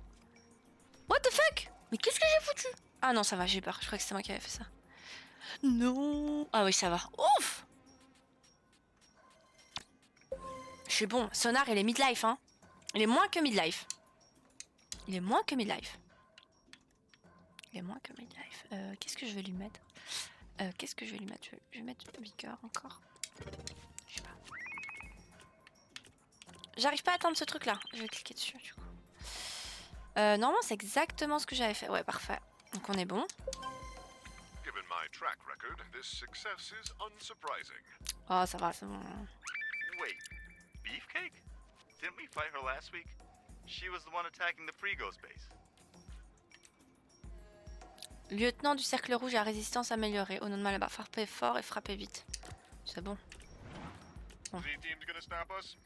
What the fuck? Mais qu'est-ce que j'ai foutu? Ah non, ça va, j'ai peur. Je crois que c'est moi qui avais fait ça. Non. Ah oui, ça va. Ouf. Je suis bon. Sonar, il est midlife, hein. Il est moins que midlife. Il est moins que midlife. Il est moins que midlife. Qu'est-ce que je vais lui mettre? Qu'est-ce que je vais lui mettre? Je vais mettre Vigor encore. Je sais pas. J'arrive pas à atteindre ce truc là. Je vais cliquer dessus du coup. Normalement c'est exactement ce que j'avais fait. Ouais, parfait. Donc on est bon. Given my track record, this success is unsurprising. Oh ça va, c'est bon. Wait, Beefcake? Didn't we fight her last week? She was the one attacking the Frigos base. Lieutenant du cercle rouge à résistance améliorée. Au nom de Malabar, frappez fort et frappez vite. C'est bon. Z-Team's gonna stop us?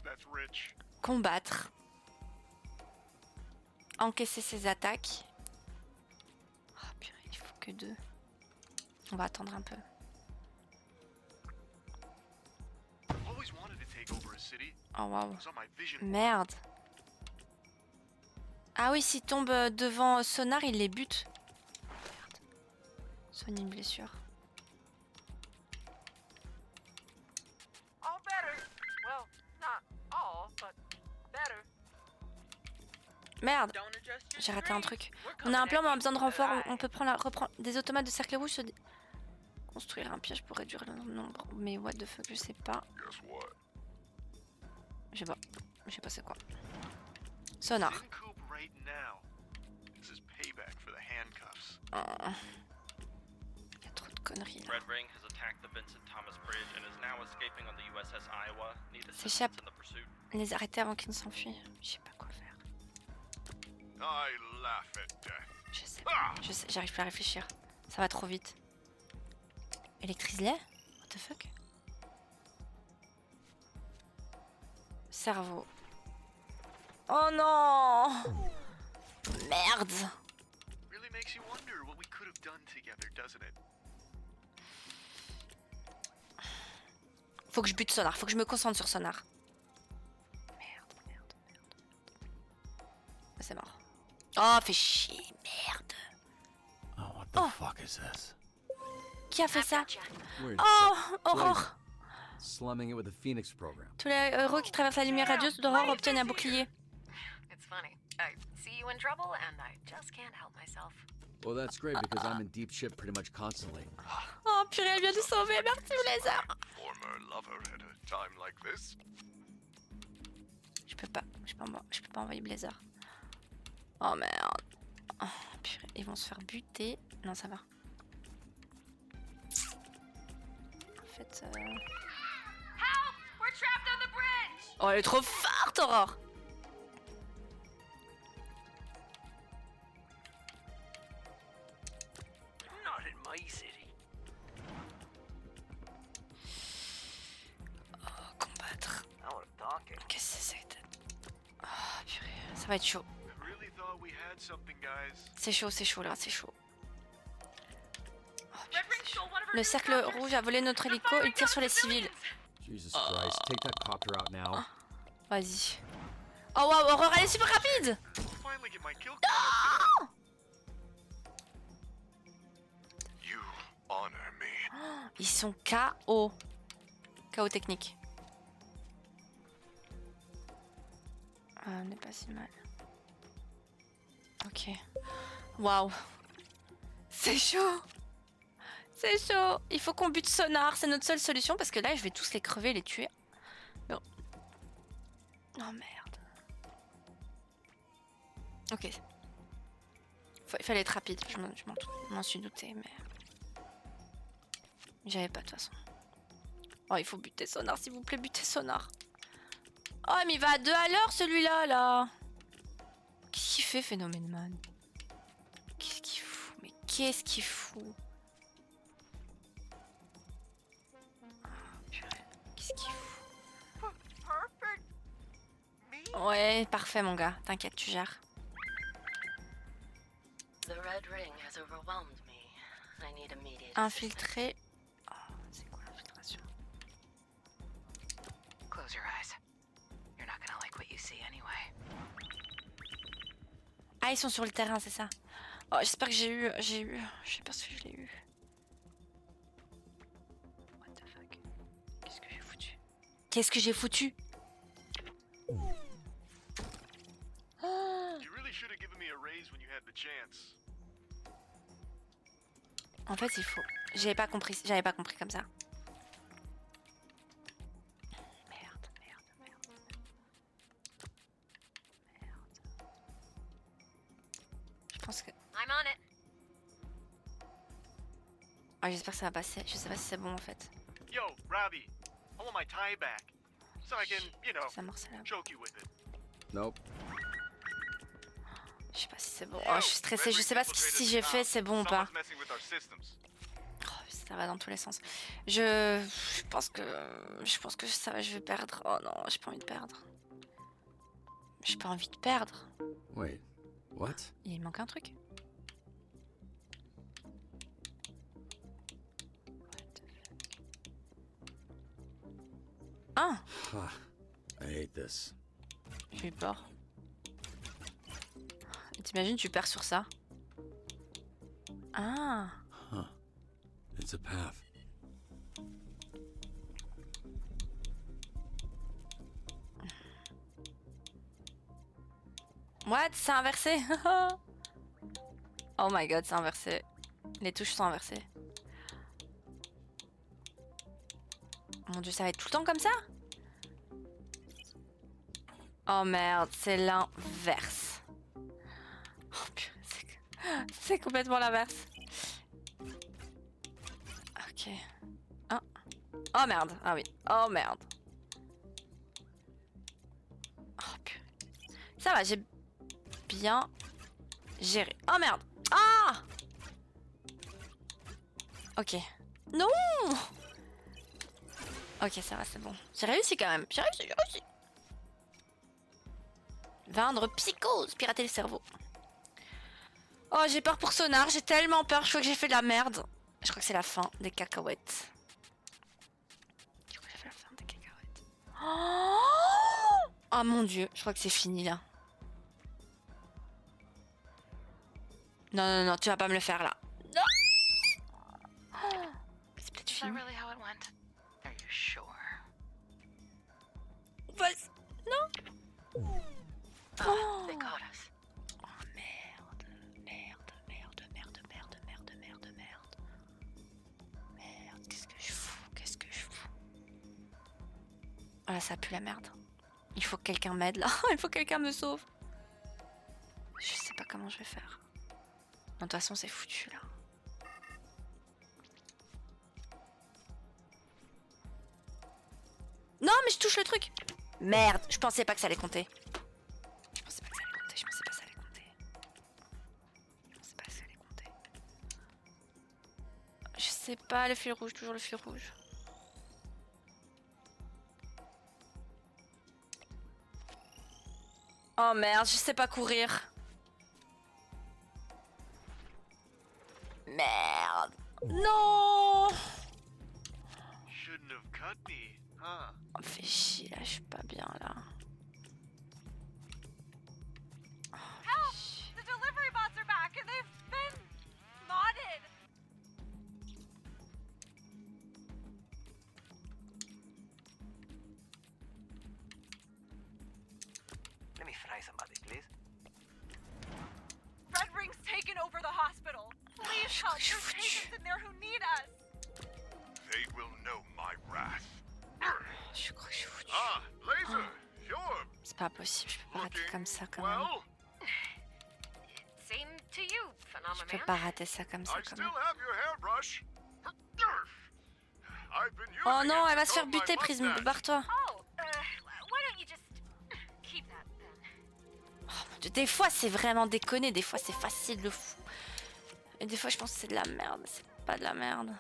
That's rich. Combattre. Encaisser ses attaques. Oh purée, il faut que 2. On va attendre un peu. Always wanted to take over a city. Oh waouh. It was on my vision. Merde. Ah oui, s'il tombe devant Sonar, il les bute. Merde. Soigne une blessure. All better. Well, not all, but better. Merde. J'ai raté un truc. On a un plan, mais on a besoin de renfort. On peut reprendre des automates de cercle rouge. Construire un piège pour réduire le nombre. Mais what the fuck, je sais pas. Je sais pas. Je sais pas c'est quoi. Sonar. In Coop right now. This is payback for the handcuffs. Il y a trop de conneries là. Red Ring has attacked the Vincent Thomas Bridge and is now escaping on the USS Iowa. Need assistance S'échappe. in the pursuit. Les arrêter avant qu'ils ne s'enfuient. Je sais pas quoi faire. I laugh at death. Je sais pas. Je sais, j'arrive pas à réfléchir. Ça va trop vite. Électrise-les? What the fuck? Cerveau. Oh non! Merde! Really makes you wonder what we could have done together, doesn't it? Faut que je bute Sonar, faut que je me concentre sur Sonar. Merde. C'est mort. Oh, fais chier, merde. Oh, what the fuck is this? Qui a fait ça? Wait, Oh, Aurore! Slumming it with the Phoenix program. Tous les héros qui traversent la lumière radieuse d'Aurore obtiennent un bouclier. It's funny. I see you in trouble and I just can't help myself. Well, that's great because I'm in deep shit pretty much constantly. Oh purée, elle vient de sauver, merci Blazer! Former lover at a time like this. Je peux pas envoyer Blazer. Oh merde. Oh, purée, ils vont se faire buter. Non, ça va. En fait... Help! We're trapped on the bridge! Oh, elle est trop forte, Aurore! Not in my city. Oh, combattre. Now we're talking. Qu'est-ce que c'est que Ça va être chaud. I really thought we had something, guys. C'est chaud là, c'est chaud. Red Ring stole one of our Le new cercle copters. rouge a volé notre hélico, il tire sur les civils. Jesus Christ, take that copter out now. Vas-y. Oh waouh, Aurore, elle est super rapide. Finally get my kill count up today. You honor me. Ils sont KO. KO technique. On n'est pas si mal. Ok. Waouh. C'est chaud. C'est chaud. Il faut qu'on bute Sonar. C'est notre seule solution parce que là, je vais tous les crever, les tuer. Non. Oh merde. Ok. Il fallait être rapide. Je m'en suis douté, mais... J'avais pas de toute façon. Oh, il faut buter Sonar, s'il vous plaît, butez Sonar. Oh, mais il va à 2 à l'heure, celui-là, là. Qu'est-ce qu'il fait, Phénomène Man? Qu'est-ce qu'il fout? Mais qu'est-ce qu'il fout? Oh, purée. Qu'est-ce qu'il fout? Ouais, parfait, mon gars. T'inquiète, tu gères. The red ring has overwhelmed me. I need immediate Infiltré. Oh, c'est quoi l'infiltration? Close your eyes. You're not gonna like what you see anyway. Ah, ils sont sur le terrain, c'est ça. Oh, j'espère que j'ai eu... Je sais pas si je l'ai eu. What the fuck? Qu'est-ce que j'ai foutu? Qu'est-ce que j'ai foutu? You really should have given me a raise when you had the chance. En fait, il faut... J'avais pas compris comme ça. Merde. Je pense que... I'm on it. Oh, j'espère que ça va passer. Je sais pas si c'est bon en fait. Yo, Robbie, I want my tie back. So I can, you know, Ça morcelle là. choke you with it. Nope. Je sais pas si c'est bon. Oh, je suis stressée. Je sais pas si j'ai fait c'est bon ou pas. Someone's messing with our systems. Oh, ça va dans tous les sens. Je pense que ça va. Je vais perdre. Oh non, j'ai pas envie de perdre. J'ai pas envie de perdre. Wait, what? Il manque un truc. Ah, Ah, I hate this. j'ai eu peur. T'imagines, tu perds sur ça. Ah. Huh. It's a path. What? C'est inversé. Oh my god, c'est inversé. Les touches sont inversées. Mon dieu, ça va être tout le temps comme ça? Oh merde, c'est l'inverse. Oh purée, c'est complètement l'inverse. Ok. Ah. Oh merde, ah oui. Oh merde. Oh purée. Ça va, j'ai bien géré. Oh merde. Ah! Ok. Non! Ok, ça va, c'est bon. J'ai réussi quand même. J'ai réussi. Vendre psychose, pirater le cerveau. Oh, j'ai peur pour Sonar, j'ai tellement peur, je crois que j'ai fait de la merde. Je crois que c'est la fin des cacahuètes. Je crois que j'ai fait la fin des cacahuètes. Oh mon dieu, je crois que c'est fini là. Non, tu vas pas me le faire là. Non. C'est peut-être Is that fini. really how it went? Are you sure? Vas-y. Non. Oh, they caught us. Oh merde. Merde, qu'est-ce que je fous? Oh là, ça pue la merde. Il faut que quelqu'un m'aide là. Il faut que quelqu'un me sauve. Je sais pas comment je vais faire. De toute façon, c'est foutu là. Non, mais je touche le truc. Merde, je pensais pas que ça allait compter. Je pensais pas que ça allait compter. Je sais pas, le fil rouge, toujours le fil rouge. Oh merde, je sais pas courir. Merde. Non. Shouldn't have cut me, huh? Oh, fais chier là, je suis pas bien là. Help! The delivery bots are back and they've been modded. Let me fry somebody, please. Red Ring's taken over the hospital. Please help. There's patients in there who need us. They will know my wrath. Je crois que je suis foutu. Ah, Laser, you're C'est pas possible, je peux pas rater comme ça quand même. well. Same to you, Je Phenomenon peux Man. pas rater ça comme ça I quand still même. have your hairbrush. I've been using Oh non, it elle va to se faire comb my buter, Prisme, mustache. barre-toi. Oh, why don't you just keep that then? Des fois c'est vraiment déconné, des fois c'est facile de fou. Et des fois je pense que c'est de la merde, c'est pas de la merde.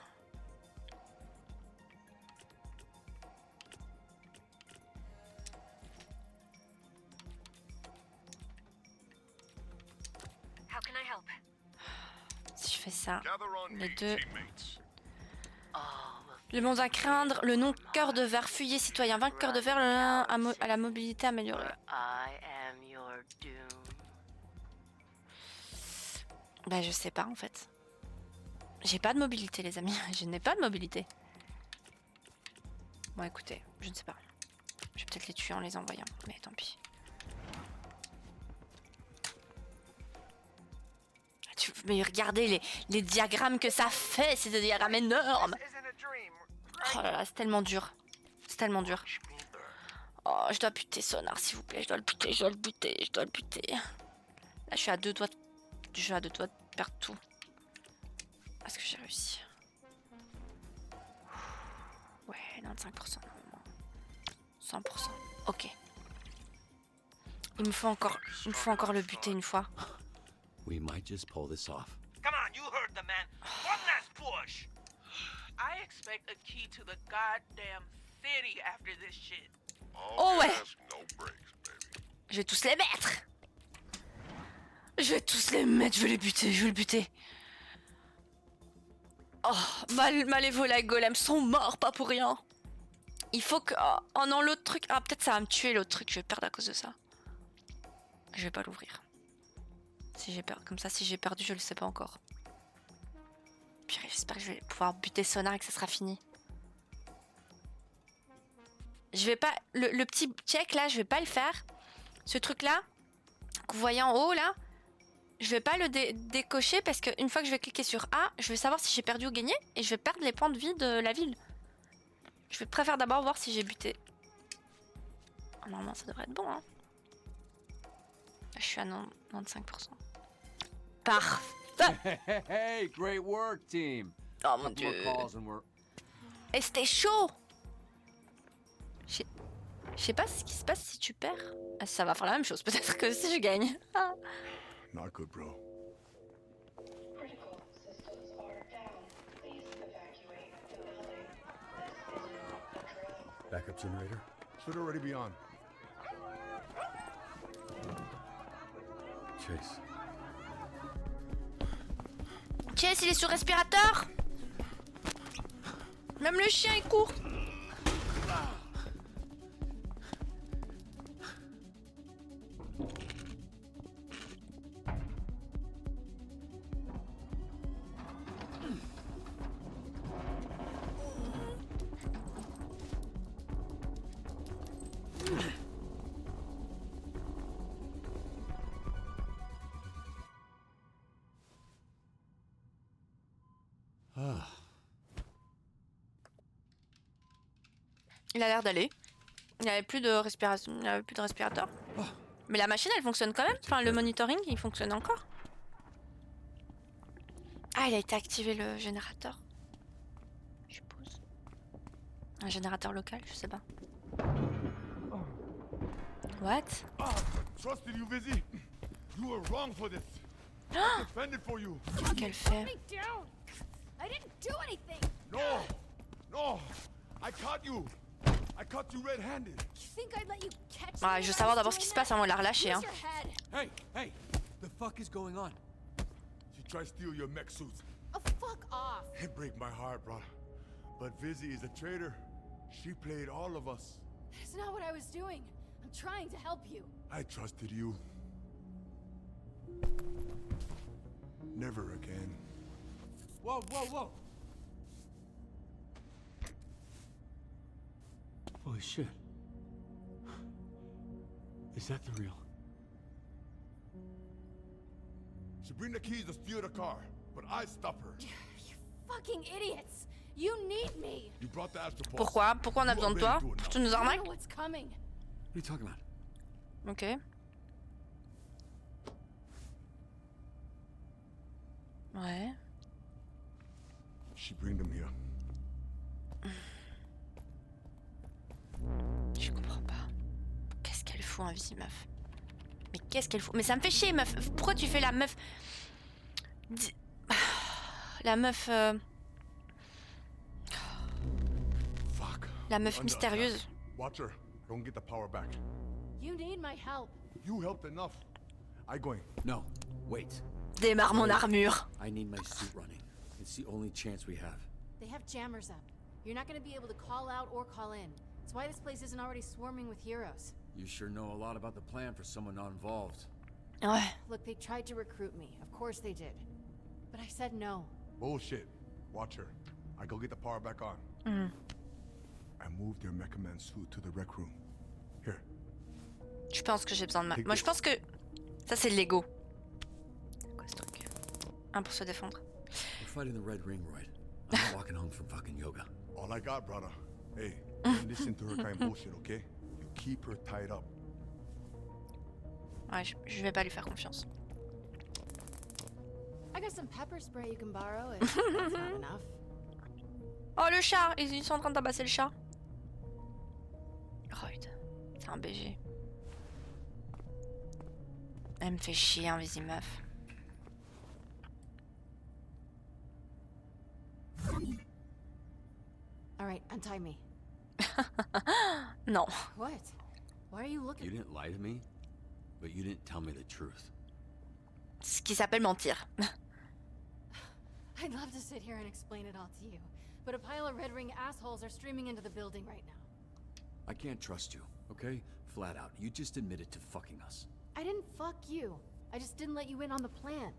How can I help? Si je fais ça, Gather on les me, deux. teammates. Le monde à craindre, le nom cœur de verre, fuyez citoyen, vaincre cœur de verre, le lien à la mobilité améliorée. I am your doom. Bah je sais pas en fait. J'ai pas de mobilité les amis, je n'ai pas de mobilité. Bon écoutez, je ne sais pas. Je vais peut-être les tuer en les envoyant, mais tant pis. Mais regardez les diagrammes que ça fait, c'est des diagrammes énormes. Oh là là, c'est tellement dur. C'est tellement dur. Oh, je dois buter Sonar s'il vous plaît, je dois le buter, je dois le buter, je dois le buter. Là je suis à deux doigts de perdre tout. Est-ce que j'ai réussi? Ouais, 95% normalement. 100%. Ok. Il me faut encore le buter une fois. We might just pull this off. Come on, you heard the man. One last push. I expect a key to the goddamn city after this shit. Oh ouais. Gas, no brakes, baby. Je vais tous les mettre. Je vais tous les mettre, je vais les buter, je vais le buter. Oh, Malévola et Golem sont morts, pas pour rien. Il faut que... Oh non, l'autre truc... Ah, peut-être ça va me tuer l'autre truc, je vais perdre à cause de ça. Je vais pas l'ouvrir. Si j'ai perdu, comme ça, si j'ai perdu, je le sais pas encore. Puis j'espère que je vais pouvoir buter Sonar et que ça sera fini. Je vais pas... Le petit check là, je vais pas le faire. Ce truc là, que vous voyez en haut là, je vais pas le décocher parce qu'une fois que je vais cliquer sur A, je vais savoir si j'ai perdu ou gagné et je vais perdre les points de vie de la ville. Je préfère d'abord voir si j'ai buté. Oh, normalement ça devrait être bon hein. Là, je suis à 95%. Parfait. Hey, great work, team. Oh mon dieu. Et c'était chaud. Je sais pas ce qui se passe si tu perds. Ah, ça va faire la même chose peut-être que si je gagne. Ah. Not good, bro. Backup generator? Should already be on. Chase. Chase, il est sur respirateur. Même le chien il court. Il a l'air d'aller. Il n'y avait plus de respiration, il n'y avait plus de respirateur. Mais la machine elle fonctionne quand même. Enfin le monitoring il fonctionne encore. Ah il a été activé le générateur. Je suppose. Un générateur local, je sais pas. What? Trusted you, Vizzy. You were wrong for this. I defended for you. Qu'est-ce qu'elle fait? I didn't do anything. No, no, I caught you. I caught you red-handed. You think I'd let you catch Ouais, me je veux if I savoir was d'abord ce qui doing se passe that? avant de la relâcher. Hein. Use your head. Hey, hey! The fuck is going on? She tried to steal your mech suits. Oh, fuck off. It break my heart, brother. But Vizzy is a traitor. She played all of us. That's not what I was doing. I'm trying to help you. I trusted you. Never again. Whoa, whoa, whoa! Holy shit. Is that the real? She bring the keys to steal the car, but I stop her. Fucking idiots. You need me. You brought the Astropulse. Pourquoi? Pourquoi on a besoin de toi? Pour que tu nous I arnaques? know what's coming. What are you talking about? Ok. Ouais. She bring them here. Je comprends pas. Qu'est-ce qu'elle fout, hein, Vizzy, meuf? Mais qu'est-ce qu'elle fout? Mais ça me fait chier, meuf. Pourquoi tu fais la meuf? La meuf. La meuf mystérieuse. Watch her. Don't get the power back. You need my help. You helped enough. I going. No, wait. Démarre mon armure. I need my suit running. It's the only chance we have. They have jammers up. You're not going to be able to call out or call in. That's why this place isn't already swarming with heroes. You sure know a lot about the plan for someone not involved. Ouais. Look, they tried to recruit me. Of course they did. But I said no. Bullshit. Watch her. I go get the power back on. I moved their Mecha Man suit to the rec room. Here. Je pense que j'ai besoin de ma... Moi, je pense que... Ça, c'est le Lego. C'est quoi ce truc? Un pour se défendre. We're fighting the Red Ring, Royd. I'm not walking home from fucking yoga. All I got, brother. Hey, don't listen to her kind of bullshit, okay? You keep her tied up. Ouais, je vais pas lui faire confiance. I got some pepper spray you can borrow if that's not enough. Oh, le chat! Ils sont en train de tabasser le chat. Royd. C'est un BG. Elle me fait chier, hein, Vizzy, meuf. All right, untie me. Non. What? Why are you looking? You didn't lie to me, but you didn't tell me the truth. Ce qui s'appelle mentir. I'd love to sit here and explain it all to you, but a pile of Red Ring assholes are streaming into the building right now. I can't trust you, okay? Flat out. You just admitted to fucking us. I didn't fuck you. I just didn't let you in on the plan.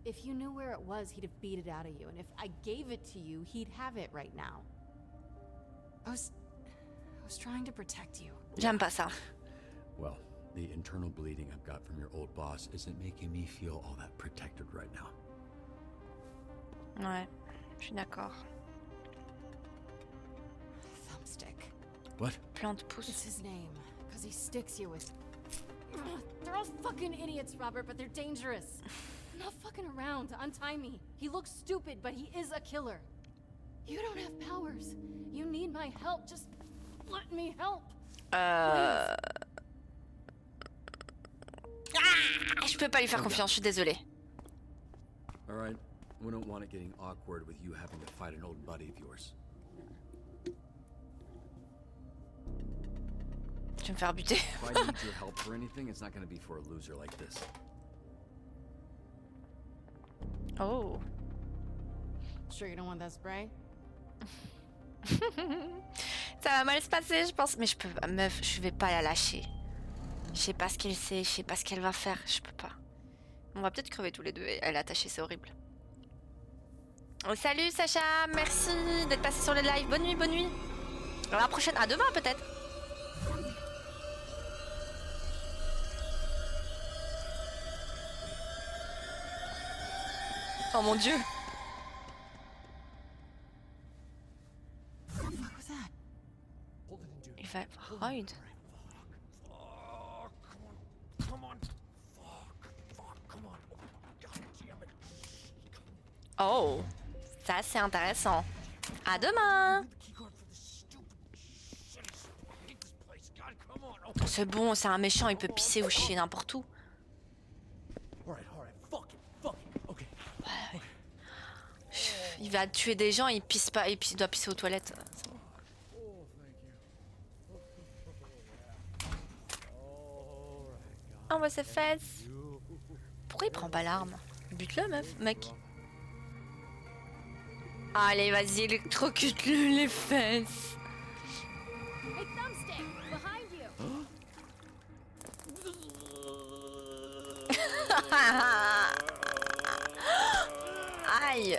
If you knew where it was, he'd have beat it out of you, and if I gave it to you, he'd have it right now. I was trying to protect you. J'aime pas ça. Well, the internal bleeding I've got from your old boss isn't making me feel all that protected right now. Ouais, je suis d'accord. Thumbstick. What? Plante pouce. It's his name, because he sticks you with... They're all fucking idiots, Robert, but they're dangerous. I'm not fucking around. Untie me. He looks stupid, but he is a killer. You don't have powers. You need my help. Just let me help. Je peux pas lui faire confiance, je suis désolée. All right. We don't want it getting awkward with you having to fight an old buddy of yours. Tu vas me faire buter. If I need your help for anything, it's not going to be for a loser like this. Oh. Sure you don't want that spray? Ça va mal se passer, je pense. Mais je peux pas, meuf, je vais pas la lâcher. Je sais pas ce qu'elle sait, je sais pas ce qu'elle va faire, je peux pas. On va peut-être crever tous les deux et elle est attachée, c'est horrible. Oh, salut Sacha, merci d'être passé sur le live. Bonne nuit, bonne nuit. À la prochaine, à demain peut-être. Oh mon dieu. Il va... Royd. Oh, ça c'est intéressant. À demain. C'est bon, c'est un méchant, il peut pisser ou chier n'importe où. Il va tuer des gens, il pisse pas, et puis il doit pisser aux toilettes. voit ses fesses. Pourquoi il prend pas l'arme? Bute-le, meuf, mec. Allez, vas-y, électrocute-le les fesses. Hey, Thumbstick, behind you. Aïe.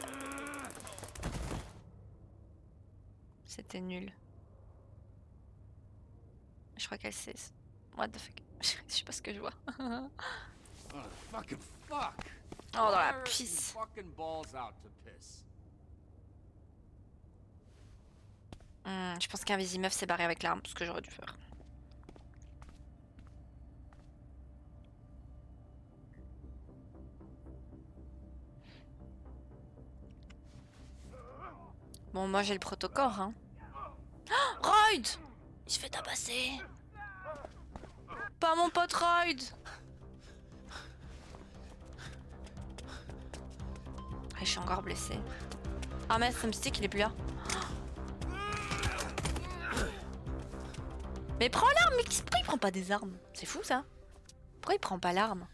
C'était nul. Je crois qu'elle sait. What the fuck. Je sais pas ce que je vois. Oh, fucking fuck. Oh, dans la Why are pisse. your fucking balls out to piss? Je pense qu'un Visi meuf s'est barré avec l'arme, ce que j'aurais dû faire. Bon, moi j'ai le protocole, hein. Oh, Royd! Il se fait tabasser. Pas mon pote Royd! Ah, je suis encore blessée. Ah, mais Thumbstick, il est plus là. Mais prends l'arme, mais pourquoi il prend pas des armes? C'est fou ça. Pourquoi il prend pas l'arme?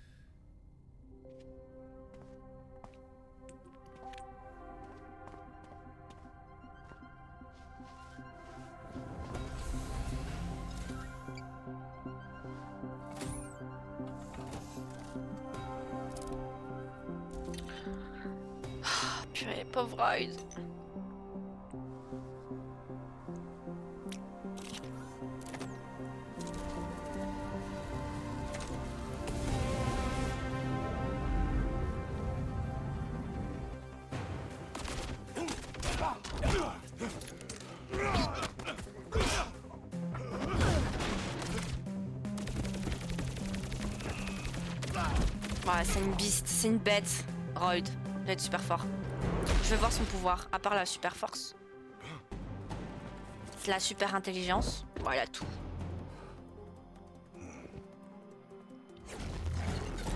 Ah, purée, pauvre Royd. Ouais, c'est une beast, c'est une bête. Royd, il doit être super fort. Je veux voir son pouvoir, à part la super force. C'est la super intelligence. Voilà tout.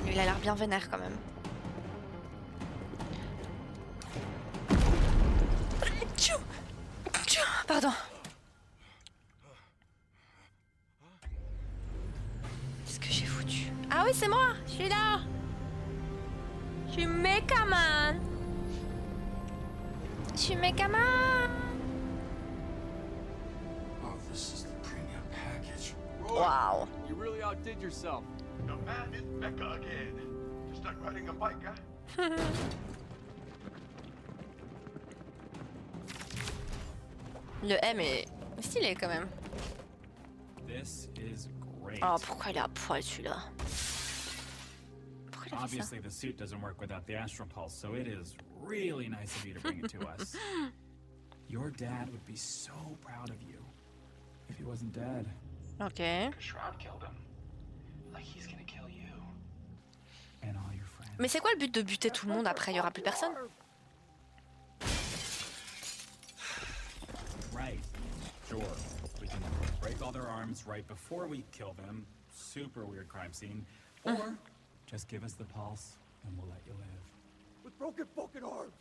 Il a l'air bien vénère quand même. Pardon. Qu'est-ce que j'ai foutu? Ah oui, c'est moi! Je suis là! Je suis Mechaman! Je suis Mechaman! Oh, this is the premium package. Wow. You really outdid yourself. The man is Mecha again. Just like riding a bike, huh? Le M est stylé quand même. This is great. Oh, pourquoi il est à poil celui-là? Pourquoi il a fait ça? Obviously, the suit doesn't work without the Astral Pulse, so it is really nice of you to bring it to us. Your dad would be so proud of you if he wasn't dead. Ok. Shroud killed him. Like he's gonna kill you. And all your friends. Mais c'est quoi le but de buter tout le monde après? Il y aura plus personne? Right. Sure. We can break all their arms right before we kill them. Super weird crime scene. Or just give us the pulse and we'll let you live. With broken fucking arms.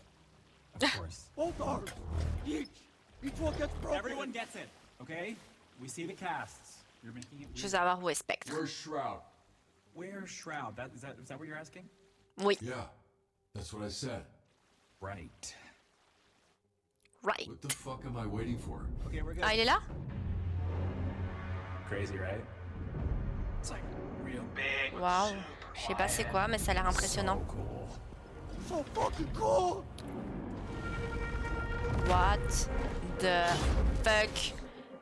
Of course. Both arms. Each one gets broken. Everyone gets it, okay? We see the casts. You're making it. Je veux savoir où est Spectre. Where's Shroud? Where's Shroud? Is that what you're asking? Oui. Yeah, that's what I said. Right. Right. What the fuck am I waiting for? Okay, we're good. Ah, il est là? Crazy, right? It's like real big. Waouh. Je sais pas c'est quoi, mais ça a l'air impressionnant. So fucking cool. What the fuck?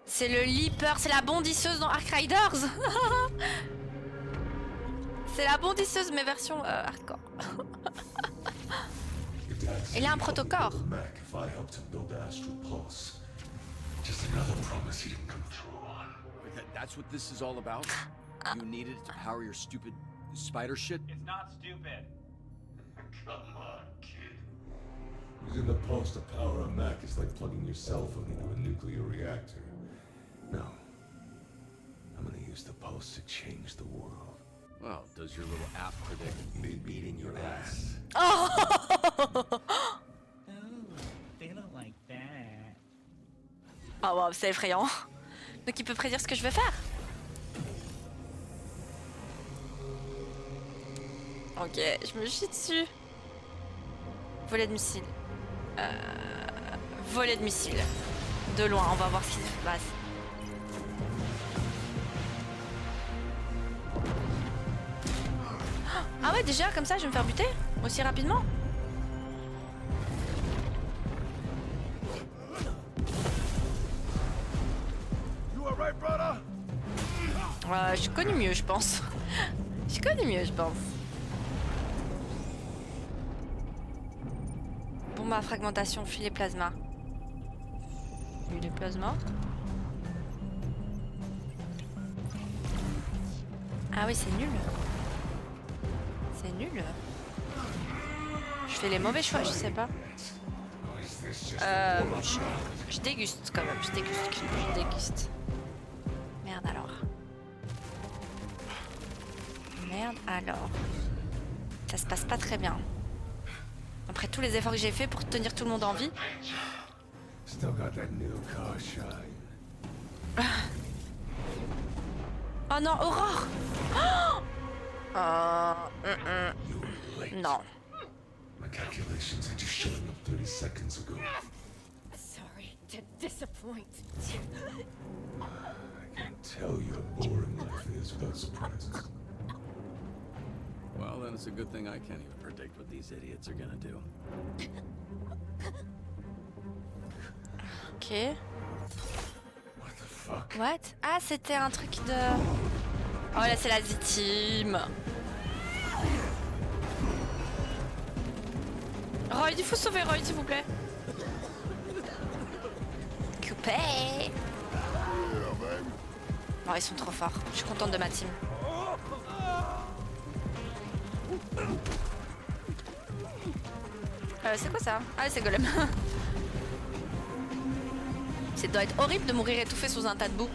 C'est le leaper, c'est la bondisseuse dans Ark Riders. C'est la bondisseuse mais version hardcore. Il a un protocorps. Mac, if I helped him build the Astral Pulse. Just another promise he didn't come through on. That's what this is all about? You needed it to power your stupid spider shit? It's not stupid. Come on, kid. Using the Pulse to power a Mac is like plugging your cell phone into a nuclear reactor. No. I'm gonna use the Pulse to change the world. Well, does your little app predict me beating your ass? Oh, They don't like that. oh wow, c'est effrayant. Donc il peut prédire ce que je vais faire. Ok, je me chie dessus. Volet de missile. Volet de missile. De loin, on va voir ce qui se passe. Ah ouais, déjà, comme ça, je vais me faire buter aussi rapidement. J'ai connu mieux, je pense. J'ai connu mieux, je pense. Bombe à fragmentation, filet plasma. Filet plasma. Ah oui, c'est nul. C'est nul. Je fais les mauvais choix, je sais pas. Je déguste quand même, je déguste. Merde alors. Merde alors. Ça se passe pas très bien. Après tous les efforts que j'ai fait pour tenir tout le monde en vie. Still got that new car shine. Oh non, Aurore! Non. My calculations had you showing up 30 seconds ago. Sorry to disappoint. I can tell you how boring life is without surprises. Well, then it's a good thing I can't even predict what these idiots are gonna do. Ok. What the fuck? What? Ah, c'était un truc de... Oh là, c'est la Z-Team. Roy, il faut sauver Roy, s'il vous plaît. Coupé. Oh, ils sont trop forts. Je suis contente de ma team. C'est quoi ça? Ah, c'est Golem. Ça doit être horrible de mourir étouffé sous un tas de boue.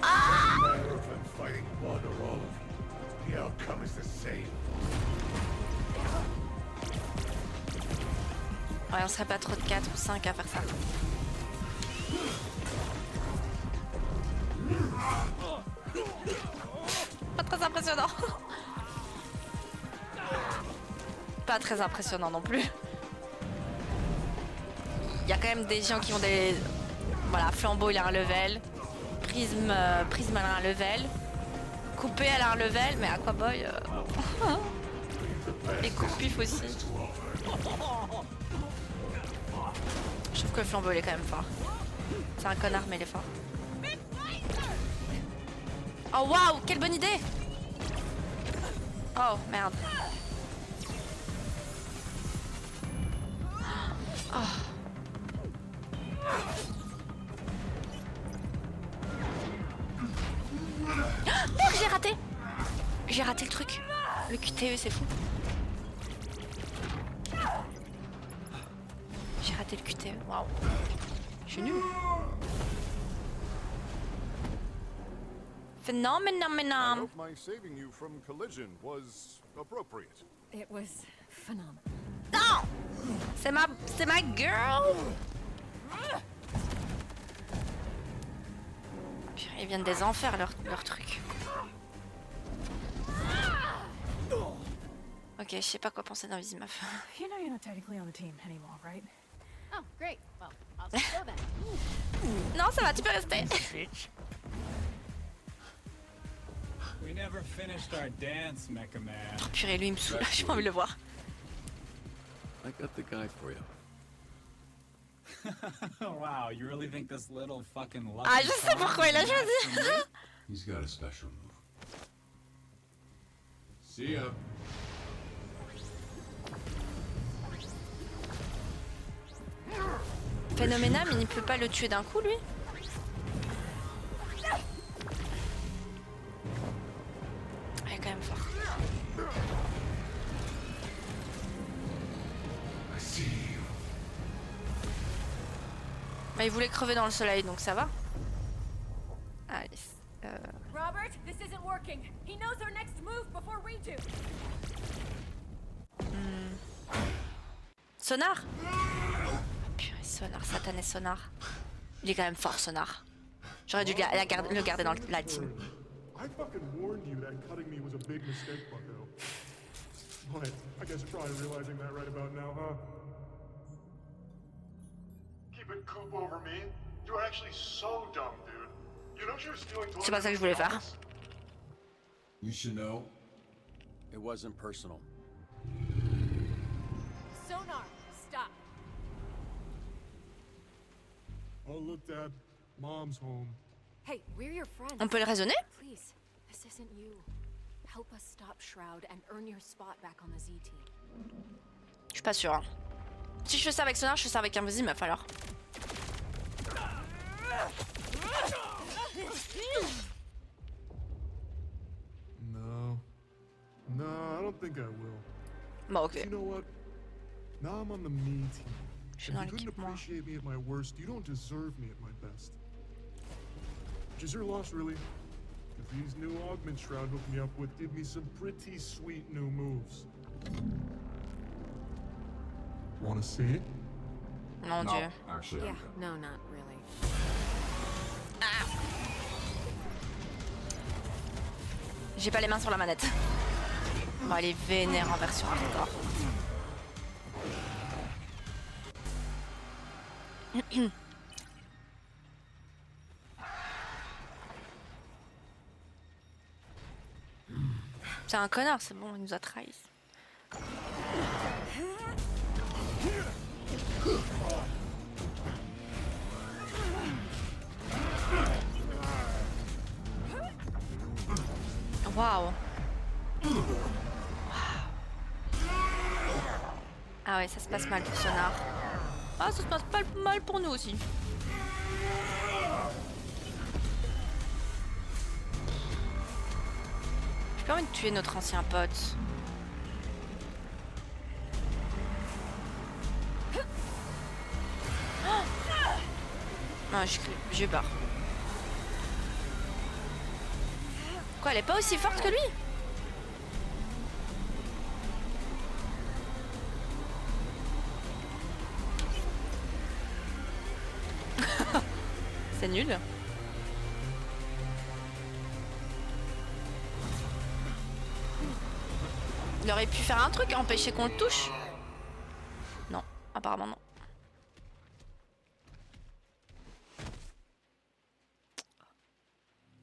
Ah! Ouais, on serait pas trop de 4 ou 5 à faire ça. Pas très impressionnant. Pas très impressionnant non plus. Il y a quand même des gens qui ont des... Voilà, Flambeau il a un level. Prisme elle a un level. Coupé elle a un level, mais Aquaboy... Et Coupif aussi. Je trouve que le Flambeau il est quand même fort. C'est un connard mais il est fort. Oh waouh, quelle bonne idée! Oh merde. Oh. Merde, j'ai raté! J'ai raté le truc. Le QTE, c'est fou. J'ai raté le QTE, waouh. Je suis nulle. Phénoménal. I hope my saving you from collision was appropriate. It was phenomenal. Non! C'est ma girl! Ils viennent des enfers, leur truc. Ok, je sais pas quoi penser d'un Vizimaf. You know you're not technically on the team anymore, right? Oh, great. Well, I'll just go then. Non, ça va, tu peux rester. We never finished our dance, Mecha Man. Oh, purée, lui il me saoule, j'ai pas envie de le voir. I got the guy for you. Wow, you really think this little fucking lucky Ah, je sais pourquoi il a choisi. He's got a special move. See ya. Phénoménal, mais il peut pas le tuer d'un coup, lui. Il est quand même fort. Bah, il voulait crever dans le soleil, donc ça va. Allez. Robert, this isn't working. He knows our next move before we do. Sonar. Purée, Sonar, satané Sonar. Il est quand même fort, Sonar. J'aurais dû le garder dans la team. I fucking warned you that cutting me was a big mistake, bucko. But I guess you're probably realizing that right about now, huh? Keeping Coop over me? You're actually so dumb, dude. You know you're stealing toilet C'est pas ça que je voulais faire. You should know. It wasn't personal. Sonar, stop. Oh, look, Dad. Mom's home. Hey, we're your friends. On peut le raisonner? Please, this isn't you. Help us stop Shroud and earn your spot back on the Z team. Je suis pas sûre. Hein. Si je fais ça avec Sonar, je fais ça avec un il va falloir. No. No, I don't think I will. Bon, ok. You know what? Now I'm on the me team. Je suis If dans you couldn't l'équipe, moi. appreciate me at my worst, you don't deserve me at my best. Which is your loss, really. Because these new augment Shroud hooked me up with give me some pretty sweet new moves. Wanna see it? Mon Dieu. Actually, Yeah, no, not really. Ah. J'ai pas les mains sur la manette. Bon, elle est vénère en version hardcore. C'est un connard, c'est bon, il nous a trahis. Waouh. Ah ouais, ça se passe mal pour Sonar. Ah, ça se passe pas mal pour nous aussi. J'ai pas envie de tuer notre ancien pote. Non, je barre. Quoi, elle est pas aussi forte que lui? C'est nul. Il aurait pu faire un truc, empêcher qu'on le touche. Non, apparemment non.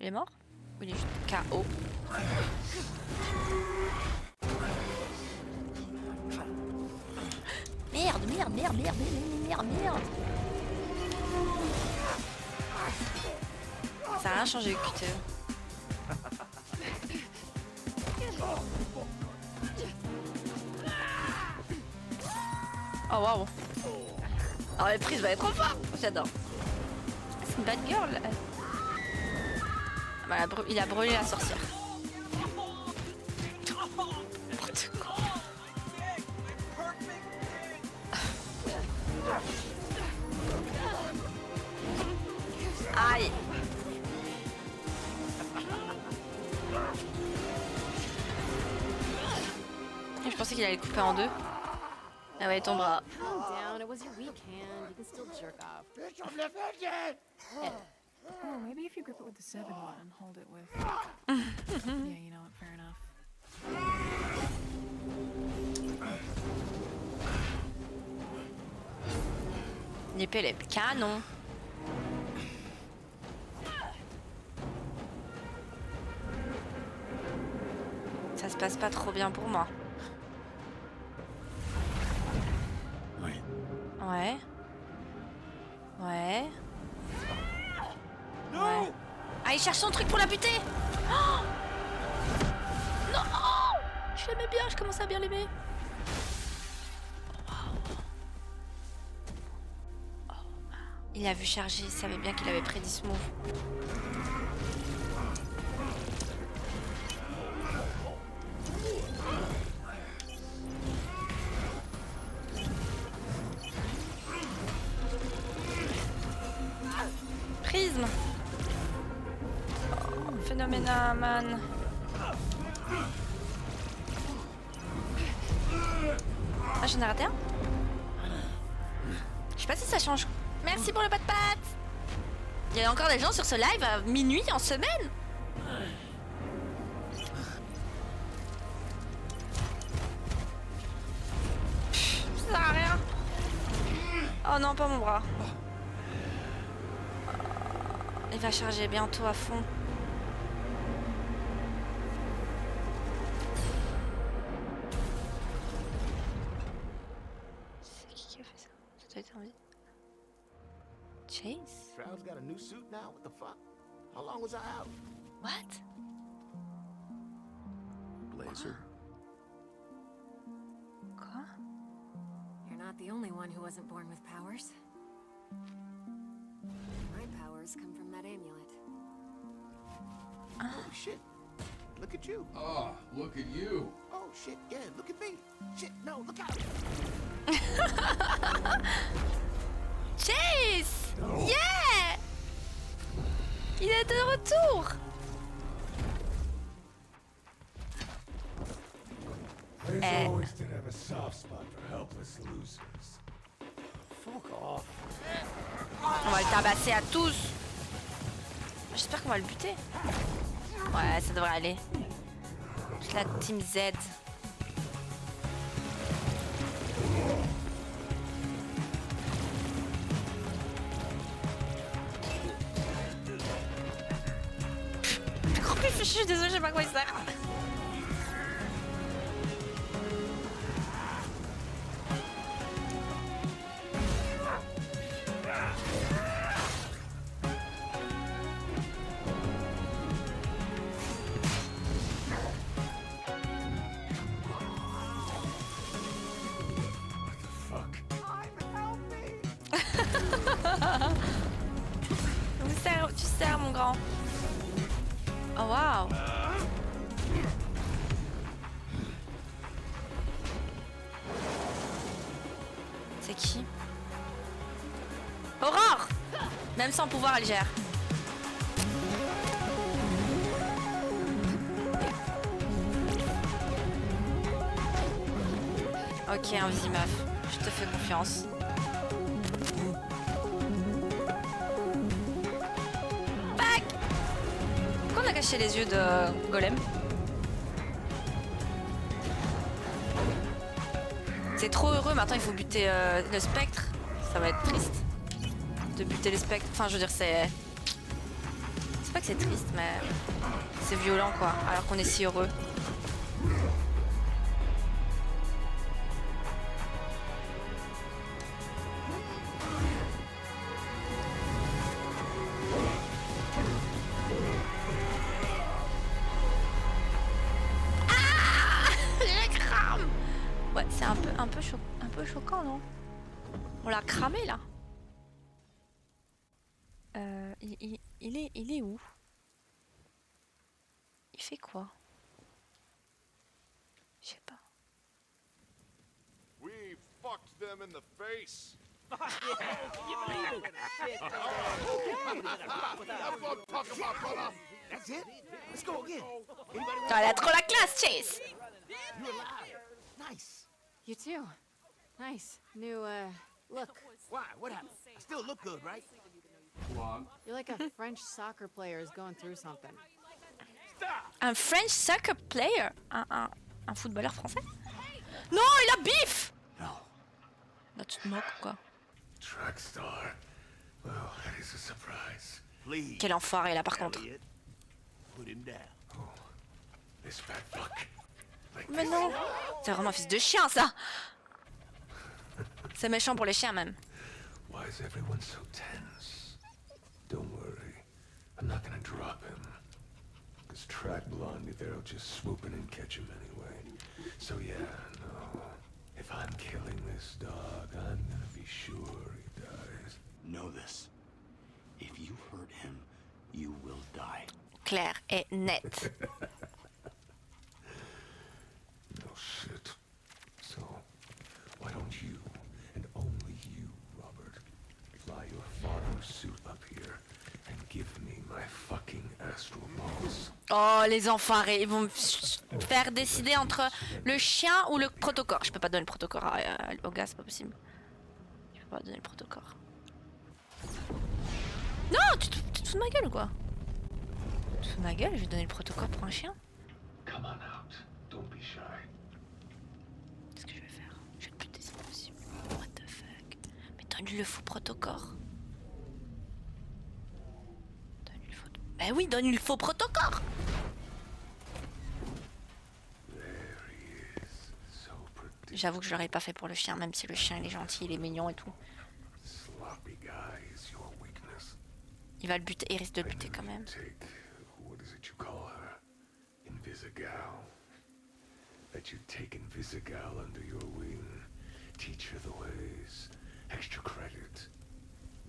Il est mort? Ou il est juste KO? Merde. Ça a rien changé, QTE. Oh waouh. Oh, les prises va être trop fort. J'adore. C'est une bad girl. Bah, il a brûlé la sorcière. Aïe. Je pensais qu'il allait le couper en deux. Ah ouais, ton bras. Calm down, it was your weak hand. You can still jerk off. Oh, maybe if you grip it with the 7 one and hold it with... Yeah, you know what, fair enough. L'épée, elle est canon. Ça se passe pas trop bien pour moi. Oui. Ouais. Ouais. Ouais. Ah, il cherche son truc pour la buter. Oh non, je l'aimais bien, je commençais à bien l'aimer. Il a vu charger, il savait bien qu'il avait prédit ce move. Prisme. Oh, phénoménal, man. Ah, j'en ai raté un. Je sais pas si ça change. Merci pour le pas de patte. Il y a encore des gens sur ce live à minuit en semaine. Oh non, pas mon bras. Il va charger bientôt à fond. C'est qui a fait ça? Ça doit être envie. Chase? Shroud's got a new suit now? What the fuck? How long was I out? What? Blazer. Quoi? You're not the only one who wasn't born with powers. My powers come from that amulet. Holy shit. Look at you. Oh, look at you. Oh shit, yeah, look at me. Shit, no, look out. Chase! Yeah! Il est de retour! There's always did have a soft spot for helpless losers. Fuck off. On va le tabasser à tous. J'espère qu'on va le buter. Ouais, ça devrait aller. Toute la team Z. Je suis désolée, je sais pas quoi il sert. Tu sers, mon grand. Oh waouh. C'est qui? Aurore! Même sans pouvoir, elle gère. Ok, invisi meuf. Je te fais confiance. Back! Pourquoi on a caché les yeux de Golem? C'est trop heureux, maintenant il faut buter le spectre. Ça va être triste de buter les spectres. Enfin, je veux dire, c'est pas que c'est triste, mais c'est violent quoi, alors qu'on est si heureux. Ouais, c'est un peu choquant, non? On l'a cramé là. Il est où? Il fait quoi? Je sais pas. We fucked them in the face. That's it? Let's go again. Elle a trop la classe, Chase! You're alive. Nice. You too. Nice. New, look. Why? What happened? I still look good, right? You're like a French soccer player who's going through something. Un French soccer player? Un footballeur français? Non, il a bif! Là, tu te moques ou quoi? Trackstar. Well, that is a surprise. Please. Quel enfoiré là par contre. Put him down. This fat fuck. Mais non! C'est vraiment un fils de chien ça! C'est méchant pour les chiens même. Why is everyone so tense? Don't worry. I'm not gonna drop him. Cause Track Blondie there'll just swoop in and catch him anyway. So yeah, no. If I'm killing this dog, I'm gonna be sure he dies. Know this. If you hurt him, you will die. Clair et net. No shit. So, why don't you, and only you, Robert, fly your father's suit up here and give me my fucking astral balls? Oh les enfoirés, ils vont me faire décider entre le chien ou le protocorps. Je peux pas donner le protocorps au gars, c'est pas possible. Je peux pas donner le protocorps. Non, tu te fous de ma gueule ou quoi? Tu te fous de ma gueule, je vais donner le protocorps pour un chien? Come on out. Don't be shy. Qu'est-ce que je vais faire? Je vais le buter, c'est pas possible. What the fuck? Mais donne Donne-lui le faux protocole. Donne-lui le faux... Bah oui, donne-lui le faux protocole. J'avoue que je l'aurais pas fait pour le chien, même si le chien il est gentil, il est mignon et tout. Il va le buter, il risque de le buter quand même. That you take Invisigal under your wing, teach her the ways, extra credit.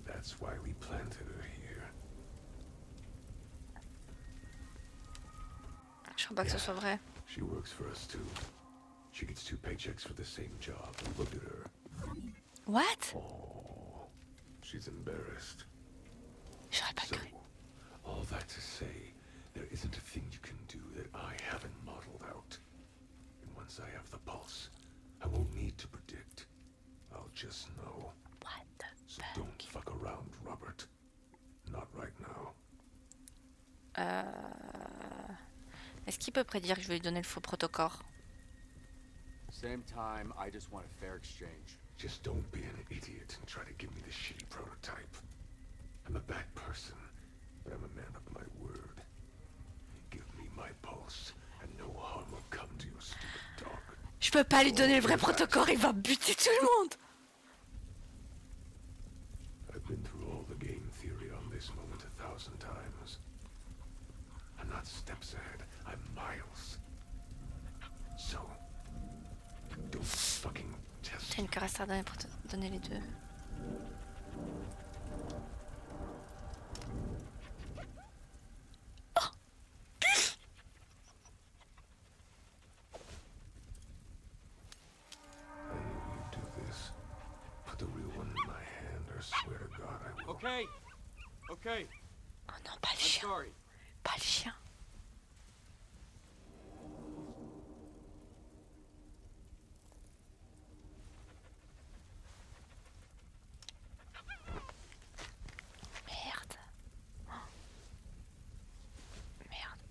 That's why we planted her here. Je crois pas que ce soit vrai. She works for us too. She gets 2 paychecks for the same job. Look at her. What? Oh, she's embarrassed. J'aurais pas cru. All that to say, there isn't a thing you can do that I haven't modeled out. And once I have the pulse, I won't need to predict. I'll just know. What the So don't fuck around, Robert. Not right now. Est-ce qu'il peut prédire que je vais lui donner le faux protocole? Same time, I just want a fair exchange. Just don't be an idiot and try to give me the shitty prototype. I'm a bad person, but I'm a man of my word. Give me my pulse, and no harm will come to your stupid dog. Je peux pas lui donner le vrai protocole, il va buter tout le monde. I've been through all the game theory on this moment 1,000 times. I'm not steps ahead, I'm miles. So, don't fucking test. J'ai une caresse à donner pour te donner les deux. Okay. Okay. Oh non, pas le chien. Pas le chien. Merde. Merde.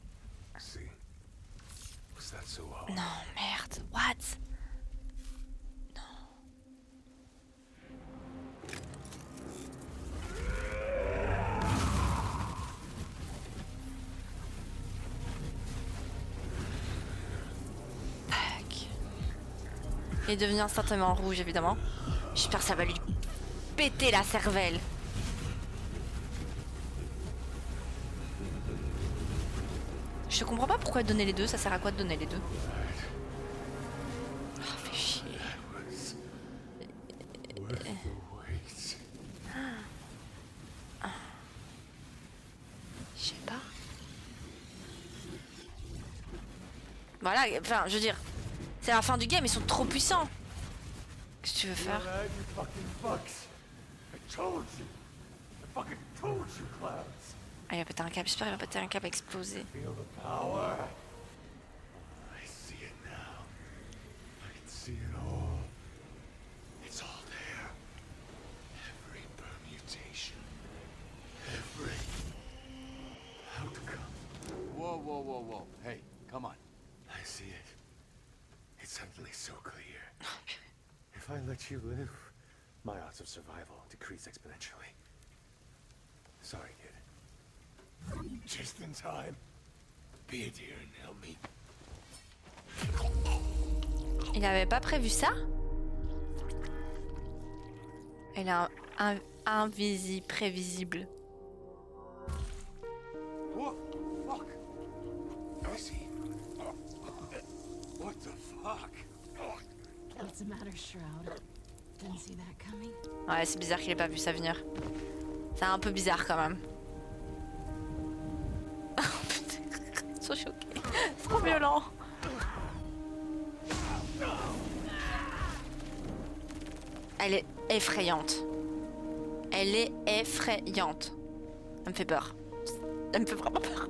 See? Was that so hard? Non, merde. What? Il est devenu instantanément rouge, évidemment. J'espère que ça va lui péter la cervelle. Je comprends pas pourquoi donner les deux, ça sert à quoi de donner les deux? Oh, fais chier. Je sais pas. Voilà, enfin, je veux dire... C'est la fin du game, ils sont trop puissants. Qu'est-ce que tu veux faire? Ah, il va péter un câble, j'espère qu'il va péter un câble explosé. Whoa, whoa, whoa, whoa. Hey, come on. I see it. It's suddenly so clear. If I let you live, my odds of survival decrease exponentially. Sorry, kid. Just in time. Be a dear and help me. Il avait pas prévu ça? Elle est invisible, prévisible. What? Fuck. I see. What the fuck? What's the matter, Shroud? Didn't see that coming. Ouais, c'est bizarre qu'il ait pas vu ça venir. C'est un peu bizarre quand même. Ils sont choqués. C'est trop violent. Elle est effrayante. Elle est effrayante. Elle me fait peur. Elle me fait vraiment peur.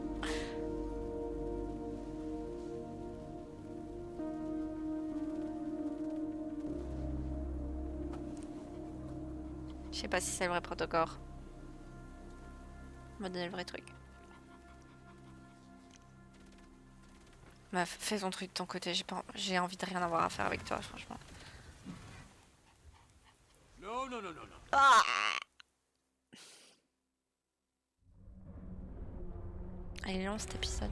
Je sais pas si c'est le vrai protocole. On va donner le vrai truc. Meuf, fais ton truc de ton côté, j'ai envie de rien avoir à faire avec toi, franchement. No, no, no, no, no. Ah. Il est long cet épisode.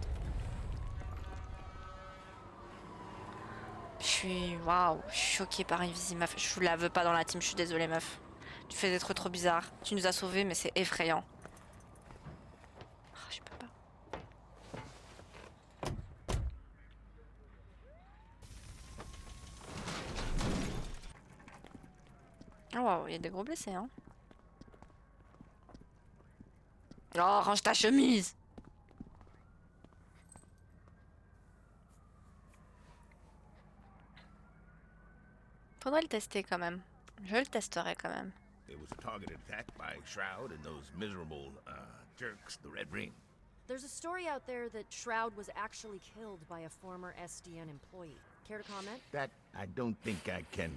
Waouh, je suis choquée par Invisi meuf. Je vous la veux pas dans la team, je suis désolée meuf. Tu fais des trucs trop bizarres. Tu nous as sauvés mais c'est effrayant. Oh, je peux pas. Oh waouh, il y a des gros blessés hein. Oh, range ta chemise. Faudrait le tester quand même. Je le testerai quand même. It was a targeted attack by Shroud and those miserable, jerks, the Red Ring. There's a story out there that Shroud was actually killed by a former SDN employee. Care to comment? That I don't think I can,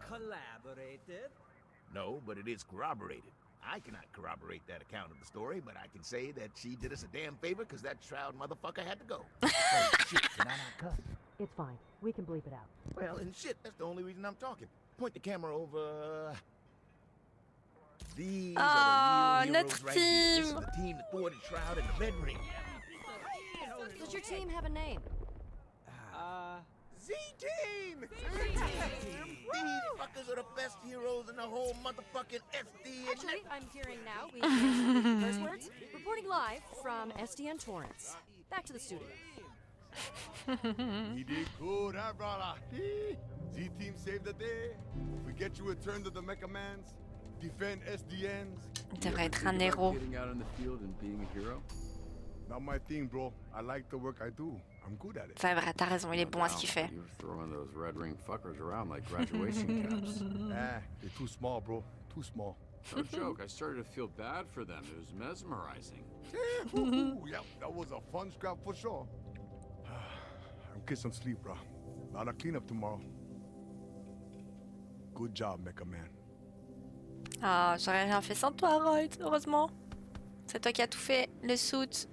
Collaborated? No, but it is corroborated. I cannot corroborate that account of the story, but I can say that she did us a damn favor because that Shroud motherfucker had to go. Oh, shit, can I not cuss? It's fine. We can bleep it out. Well, and shit, that's the only reason I'm talking. Point the camera over. These are the real heroes right here. This is the team that thwarted Shroud and the Red Ring. Does your team have a name? Z-Team! These fuckers are the best heroes in the whole motherfucking SD. Actually, I'm hearing now. We can first words. Reporting live from SDN Torrance. Back to the studio. We did good, huh, brother? Z-Team saved the day. We get you a turn to the Mecha Mans. Defend SDNs. Il devrait être un héros. Getting out in the field and being a hero? Not my thing, bro. I like the work I do. I'm good at it. C'est vrai, t'as raison, il est bon à ce qu'il fait. You're throwing those red ring fuckers around like graduation caps. They're too small, bro. Too small. No joke. I started to feel bad for them. It was mesmerizing. Yeah, that was a fun scrap for sure. I'm getting some sleep, bro. Lot of cleanup tomorrow. Good job, Mecha Man. Ah, j'aurais rien fait sans toi, Royd, heureusement. C'est toi qui as tout fait, le suit.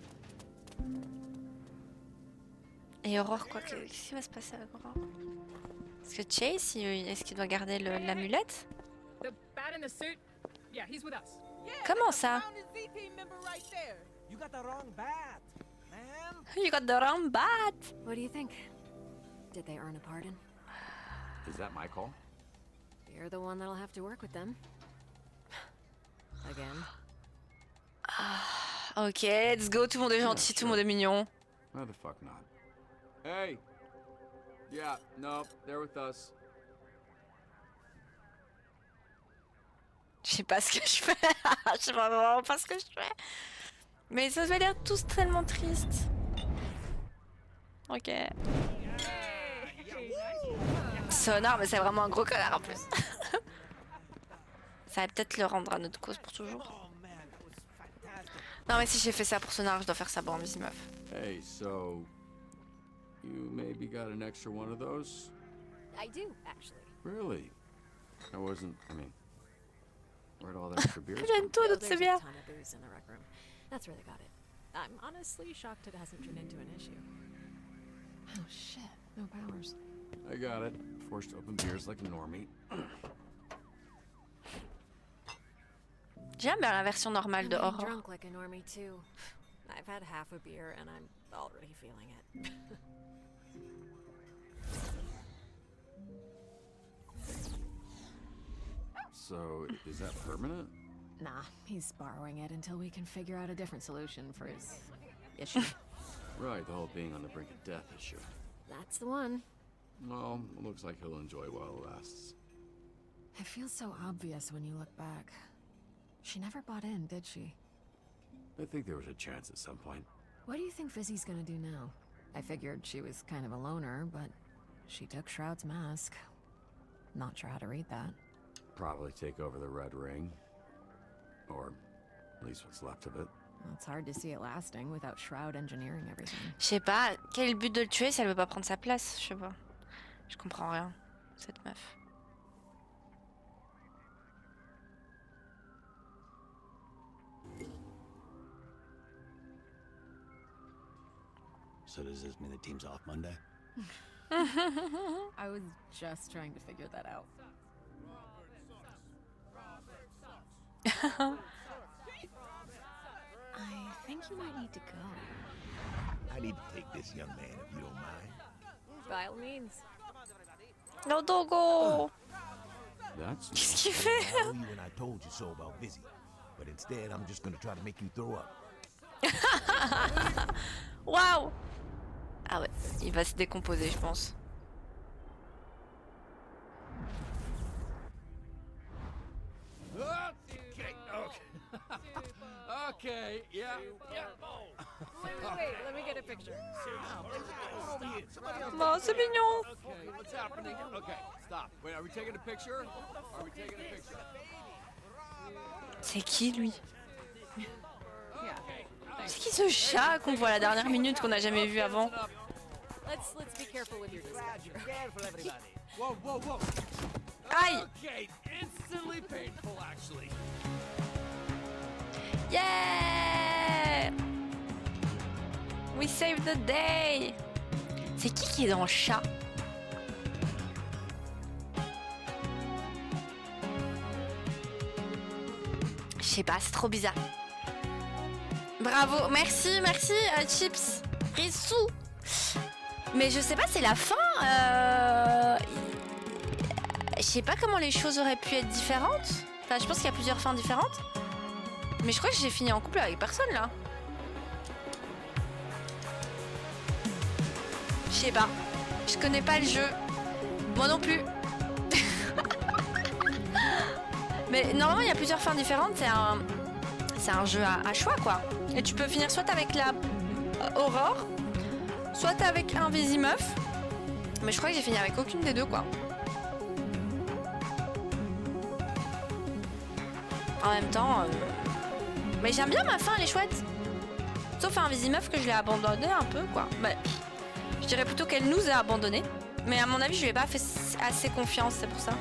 Et Aurore, quoi, qu'est-ce qui va se passer avec Aurore? Est-ce que Chase, est-ce qu'il doit garder l'amulette? The bat in the suit? Yeah, he's with us. Comment ça? You got the wrong bat, man. You got the wrong bat. What do you think? Did they earn a pardon? Is that my call? You're the one that'll have to work with them. Again. Ok, let's go, tout le monde est gentil, tout le monde est mignon. Why the fuck not? Hey! Yeah, no, they're with us. Je sais pas ce que je fais. Je sais vraiment pas ce que je fais. Mais ça va l'air tous tellement tristes. Ok. Sonar, mais c'est vraiment un gros connard en plus. Ça va peut-être le rendre à notre cause pour toujours. Non mais si j'ai fait ça pour Sonar, je dois faire ça pour Invisi meuf. Hey, so you maybe got an extra one of those? I do, actually. Really? I mean, where'd all that extra beers J'aime tout, donc There's c'est a bien. ton of booze in the rec room. That's where they got it. I'm honestly shocked it hasn't turned into an issue. Oh shit, no powers. I got it. Forced to open beers like a normie. J'aime bien la version normale de I'm Aurore. drunk like a normie too. I've had half a beer and I'm already feeling it. So, is that permanent? Nah, he's borrowing it until we can figure out a different solution for his issue. Right, the whole being on the brink of death issue. That's the one. Well, it looks like he'll enjoy while it lasts. It feels so obvious when you look back. She never bought in, did she? I think there was a chance at some point. What do you think Vizzy's gonna do now? I figured she was kind of a loner, but she took Shroud's mask. Not sure how to read that. Probably take over the Red Ring. Or at least what's left of it. Well, it's hard to see it lasting without Shroud engineering everything. Je sais pas, quel est le but de le tuer si elle veut pas prendre sa place? Je sais pas. Je comprends rien, cette meuf. So does this mean the team's off Monday? I was just trying to figure that out. I think you might need to go. I need to take this young man if you don't mind. By all means. No Dogo. That's Qu'est-ce qu'il fait? I know you and I told you so about Vizzy, but instead I'm just gonna try to make you throw up. Waouh. Ah ouais, il va se décomposer, je pense. Okay, okay, yeah. Wait, let me get a picture. Bon, c'est mignon. Okay, what's happening? Okay, stop. Wait, are we taking a picture? Are we taking a picture? C'est qui lui? C'est qui ce chat qu'on voit à la dernière minute qu'on n'a jamais vu avant? Let's be careful with your discussion. Whoa, whoa, whoa. Aïe. Okay, instantly painful actually. Yeah! We saved the day! C'est qui est dans le chat? Je sais pas, c'est trop bizarre. Bravo, merci, Chips. Rissou. Mais je sais pas, c'est la fin. Je sais pas comment les choses auraient pu être différentes. Enfin, je pense qu'il y a plusieurs fins différentes. Mais je crois que j'ai fini en couple avec personne là. Je sais pas. Je connais pas le jeu. Moi non plus. Mais normalement il y a plusieurs fins différentes. C'est un jeu à choix quoi. Et tu peux finir soit avec la Aurore, soit avec un Vésimeuf. Mais je crois que j'ai fini avec aucune des deux quoi. En même temps... Mais j'aime bien ma fin, elle est chouette. Sauf un Vésimeuf que je l'ai abandonné un peu, quoi. Mais je dirais plutôt qu'elle nous a abandonnés. Mais à mon avis, je lui ai pas fait assez confiance, c'est pour ça.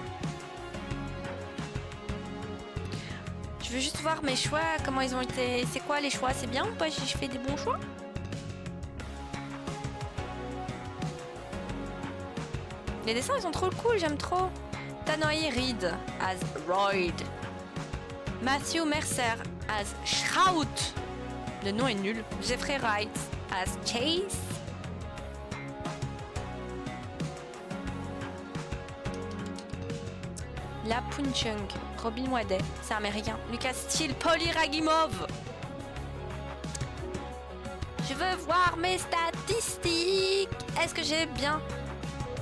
Je veux juste voir mes choix, comment ils ont été... C'est quoi les choix? C'est bien ou pas? J'ai fait des bons choix? Les dessins, ils sont trop cool, j'aime trop. Tanoi Reed as Royd. Matthew Mercer as Shroud. Le nom est nul. Jeffrey Wright as Chase. La Punchung. Robin Waday, c'est américain. Lucas Steele, Polly Ragimov. Je veux voir mes statistiques. Est-ce que j'ai bien...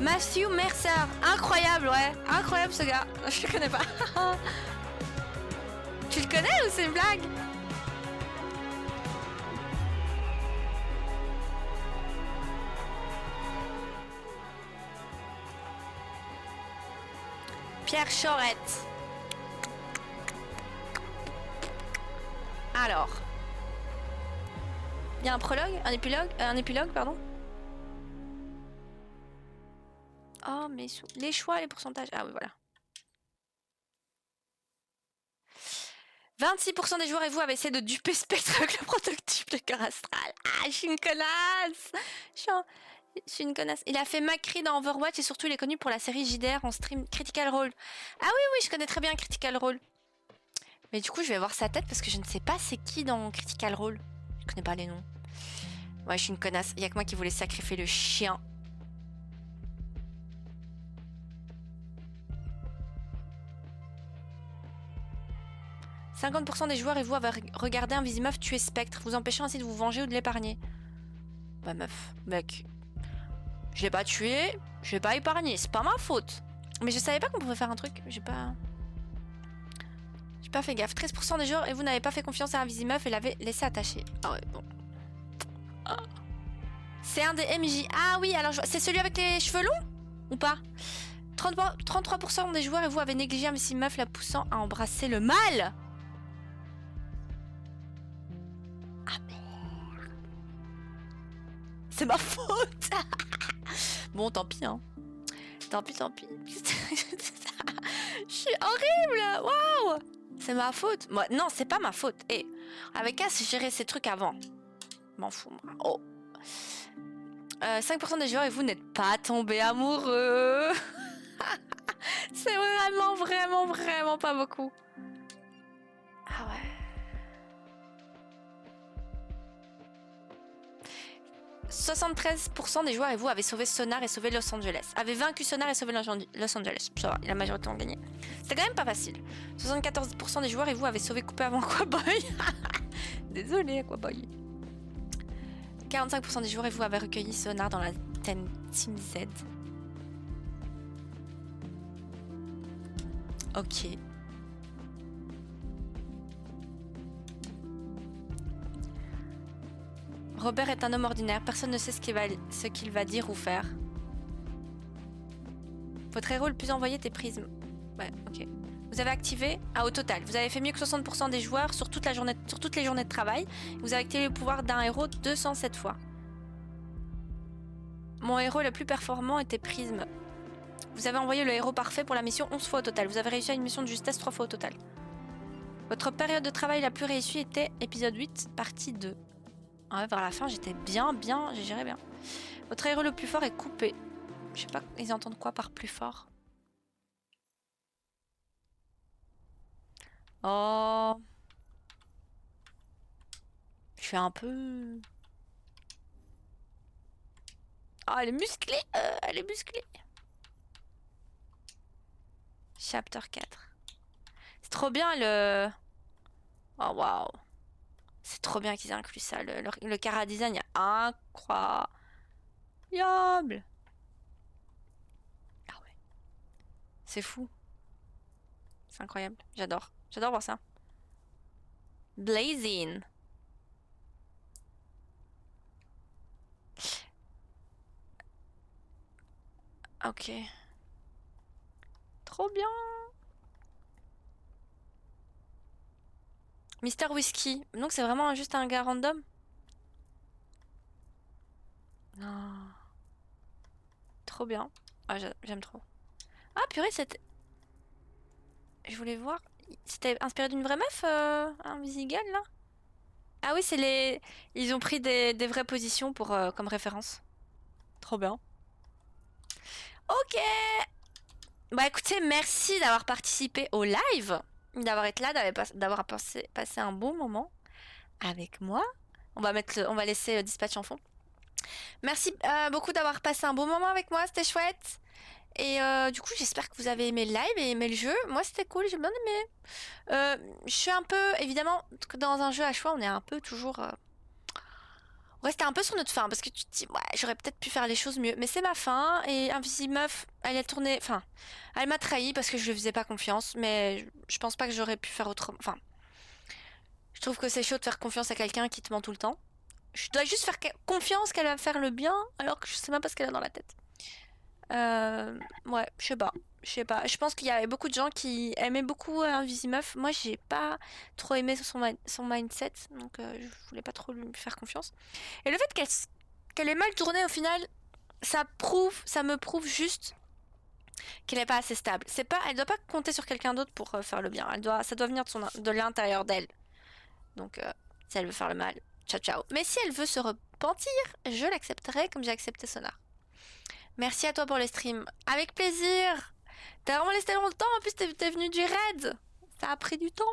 Matthew Mercer. Incroyable, ouais. Incroyable ce gars. Je le connais pas. Tu le connais ou c'est une blague? Pierre Chorette. Alors. Il y a un prologue? Un épilogue, pardon. Oh, mais les choix, les pourcentages. Ah oui, voilà. 26% des joueurs et vous avez essayé de duper Spectre avec le prototype de cœur astral. Ah, je suis une connasse. Je suis une connasse. Il a fait Macri dans Overwatch et surtout il est connu pour la série JDR en stream Critical Role. Ah oui, je connais très bien Critical Role. Mais du coup, je vais voir sa tête parce que je ne sais pas c'est qui dans Critical Role. Je connais pas les noms. Ouais, je suis une connasse. Il y a que moi qui voulais sacrifier le chien. « 50% des joueurs et vous avez regardé un Vésimeuf tuer Spectre, vous empêchant ainsi de vous venger ou de l'épargner. » Bah meuf, mec, je l'ai pas tué, je l'ai pas épargné, c'est pas ma faute. Mais je savais pas qu'on pouvait faire un truc, j'ai pas fait gaffe. 13% des joueurs et vous n'avez pas fait confiance à un Vésimeuf et l'avez laissé attaché. Ah ouais, bon. Ah. C'est un des MJ. Ah oui, alors c'est celui avec les cheveux longs ou pas? 33% des joueurs et vous avez négligé un Vésimeuf la poussant à embrasser le mal. Ah merde. C'est ma faute. Bon, tant pis, hein. Tant pis. Je suis horrible. Waouh. C'est ma faute. Moi, non, c'est pas ma faute. Et avec As, gérer ces trucs avant. M'en fous, moi. Oh. 5% des joueurs et vous n'êtes pas tombés amoureux. C'est vraiment pas beaucoup. Ah ouais. 73% des joueurs et vous avez sauvé Sonar et sauvé Los Angeles. Avez vaincu Sonar et sauvé Los Angeles. Ça va, la majorité ont gagné. C'était quand même pas facile. 74% des joueurs et vous avez sauvé Coupé avant Aquaboy. Désolé Aquaboy. 45% des joueurs et vous avez recueilli Sonar dans la Team Z. Ok. Robert est un homme ordinaire, personne ne sait ce qu'il va dire ou faire. Votre héros le plus envoyé était Prisme. Ouais, ok. Vous avez activé, au total, vous avez fait mieux que 60% des joueurs sur toutes les journées de travail. Vous avez activé le pouvoir d'un héros 207 fois. Mon héros le plus performant était Prisme. Vous avez envoyé le héros parfait pour la mission 11 fois au total. Vous avez réussi à une mission de justesse 3 fois au total. Votre période de travail la plus réussie était épisode 8, partie 2. Ouais, vers la fin, j'étais bien, j'ai géré bien. Votre héros le plus fort est Coupé. Je sais pas, ils entendent quoi par plus fort? Oh. Je suis un peu... Oh, elle est musclée, elle est musclée. Chapter 4. C'est trop bien le... Oh, waouh. C'est trop bien qu'ils aient inclus ça. Le Chara design est incroyable. Ah ouais. C'est fou. C'est incroyable. J'adore. J'adore voir ça. Blazing. Ok. Trop bien. Mister Whisky. Donc c'est vraiment juste un gars random? Non. Trop bien. Ah, j'aime trop. Ah purée, c'était... Je voulais voir. C'était inspiré d'une vraie meuf, Invisigal, là? Ah oui, c'est les... Ils ont pris des vraies positions pour, comme référence. Trop bien. Ok. Bah écoutez, merci d'avoir participé au live. D'avoir été là, d'avoir passé un bon moment avec moi. On va laisser Dispatch en fond. Merci beaucoup d'avoir passé un bon moment avec moi, c'était chouette. Et du coup, j'espère que vous avez aimé le live et aimé le jeu. Moi, c'était cool, j'ai bien aimé. Je suis un peu, évidemment, dans un jeu à choix, on est un peu toujours... On reste un peu sur notre fin, parce que tu te dis, ouais, j'aurais peut-être pu faire les choses mieux. Mais c'est ma fin, et Invisimeuf, elle a tourné... Enfin, elle m'a trahi parce que je lui faisais pas confiance, mais je pense pas que j'aurais pu faire autrement. Enfin, je trouve que c'est chaud de faire confiance à quelqu'un qui te ment tout le temps. Je dois juste faire confiance qu'elle va faire le bien, alors que je sais même pas ce qu'elle a dans la tête. Ouais, je sais pas. Je pense qu'il y avait beaucoup de gens qui aimaient beaucoup Invisimeuf. Moi, j'ai pas trop aimé son mindset, donc je voulais pas trop lui faire confiance. Et le fait qu'elle ait mal tourné au final, ça me prouve juste qu'elle est pas assez stable. Elle doit pas compter sur quelqu'un d'autre pour faire le bien. Ça doit venir de l'intérieur d'elle. Donc, si elle veut faire le mal, ciao ciao. Mais si elle veut se repentir, je l'accepterai comme j'ai accepté Sonar. Merci à toi pour le stream. Avec plaisir. T'as vraiment resté longtemps. En plus, t'es venu du raid. Ça a pris du temps.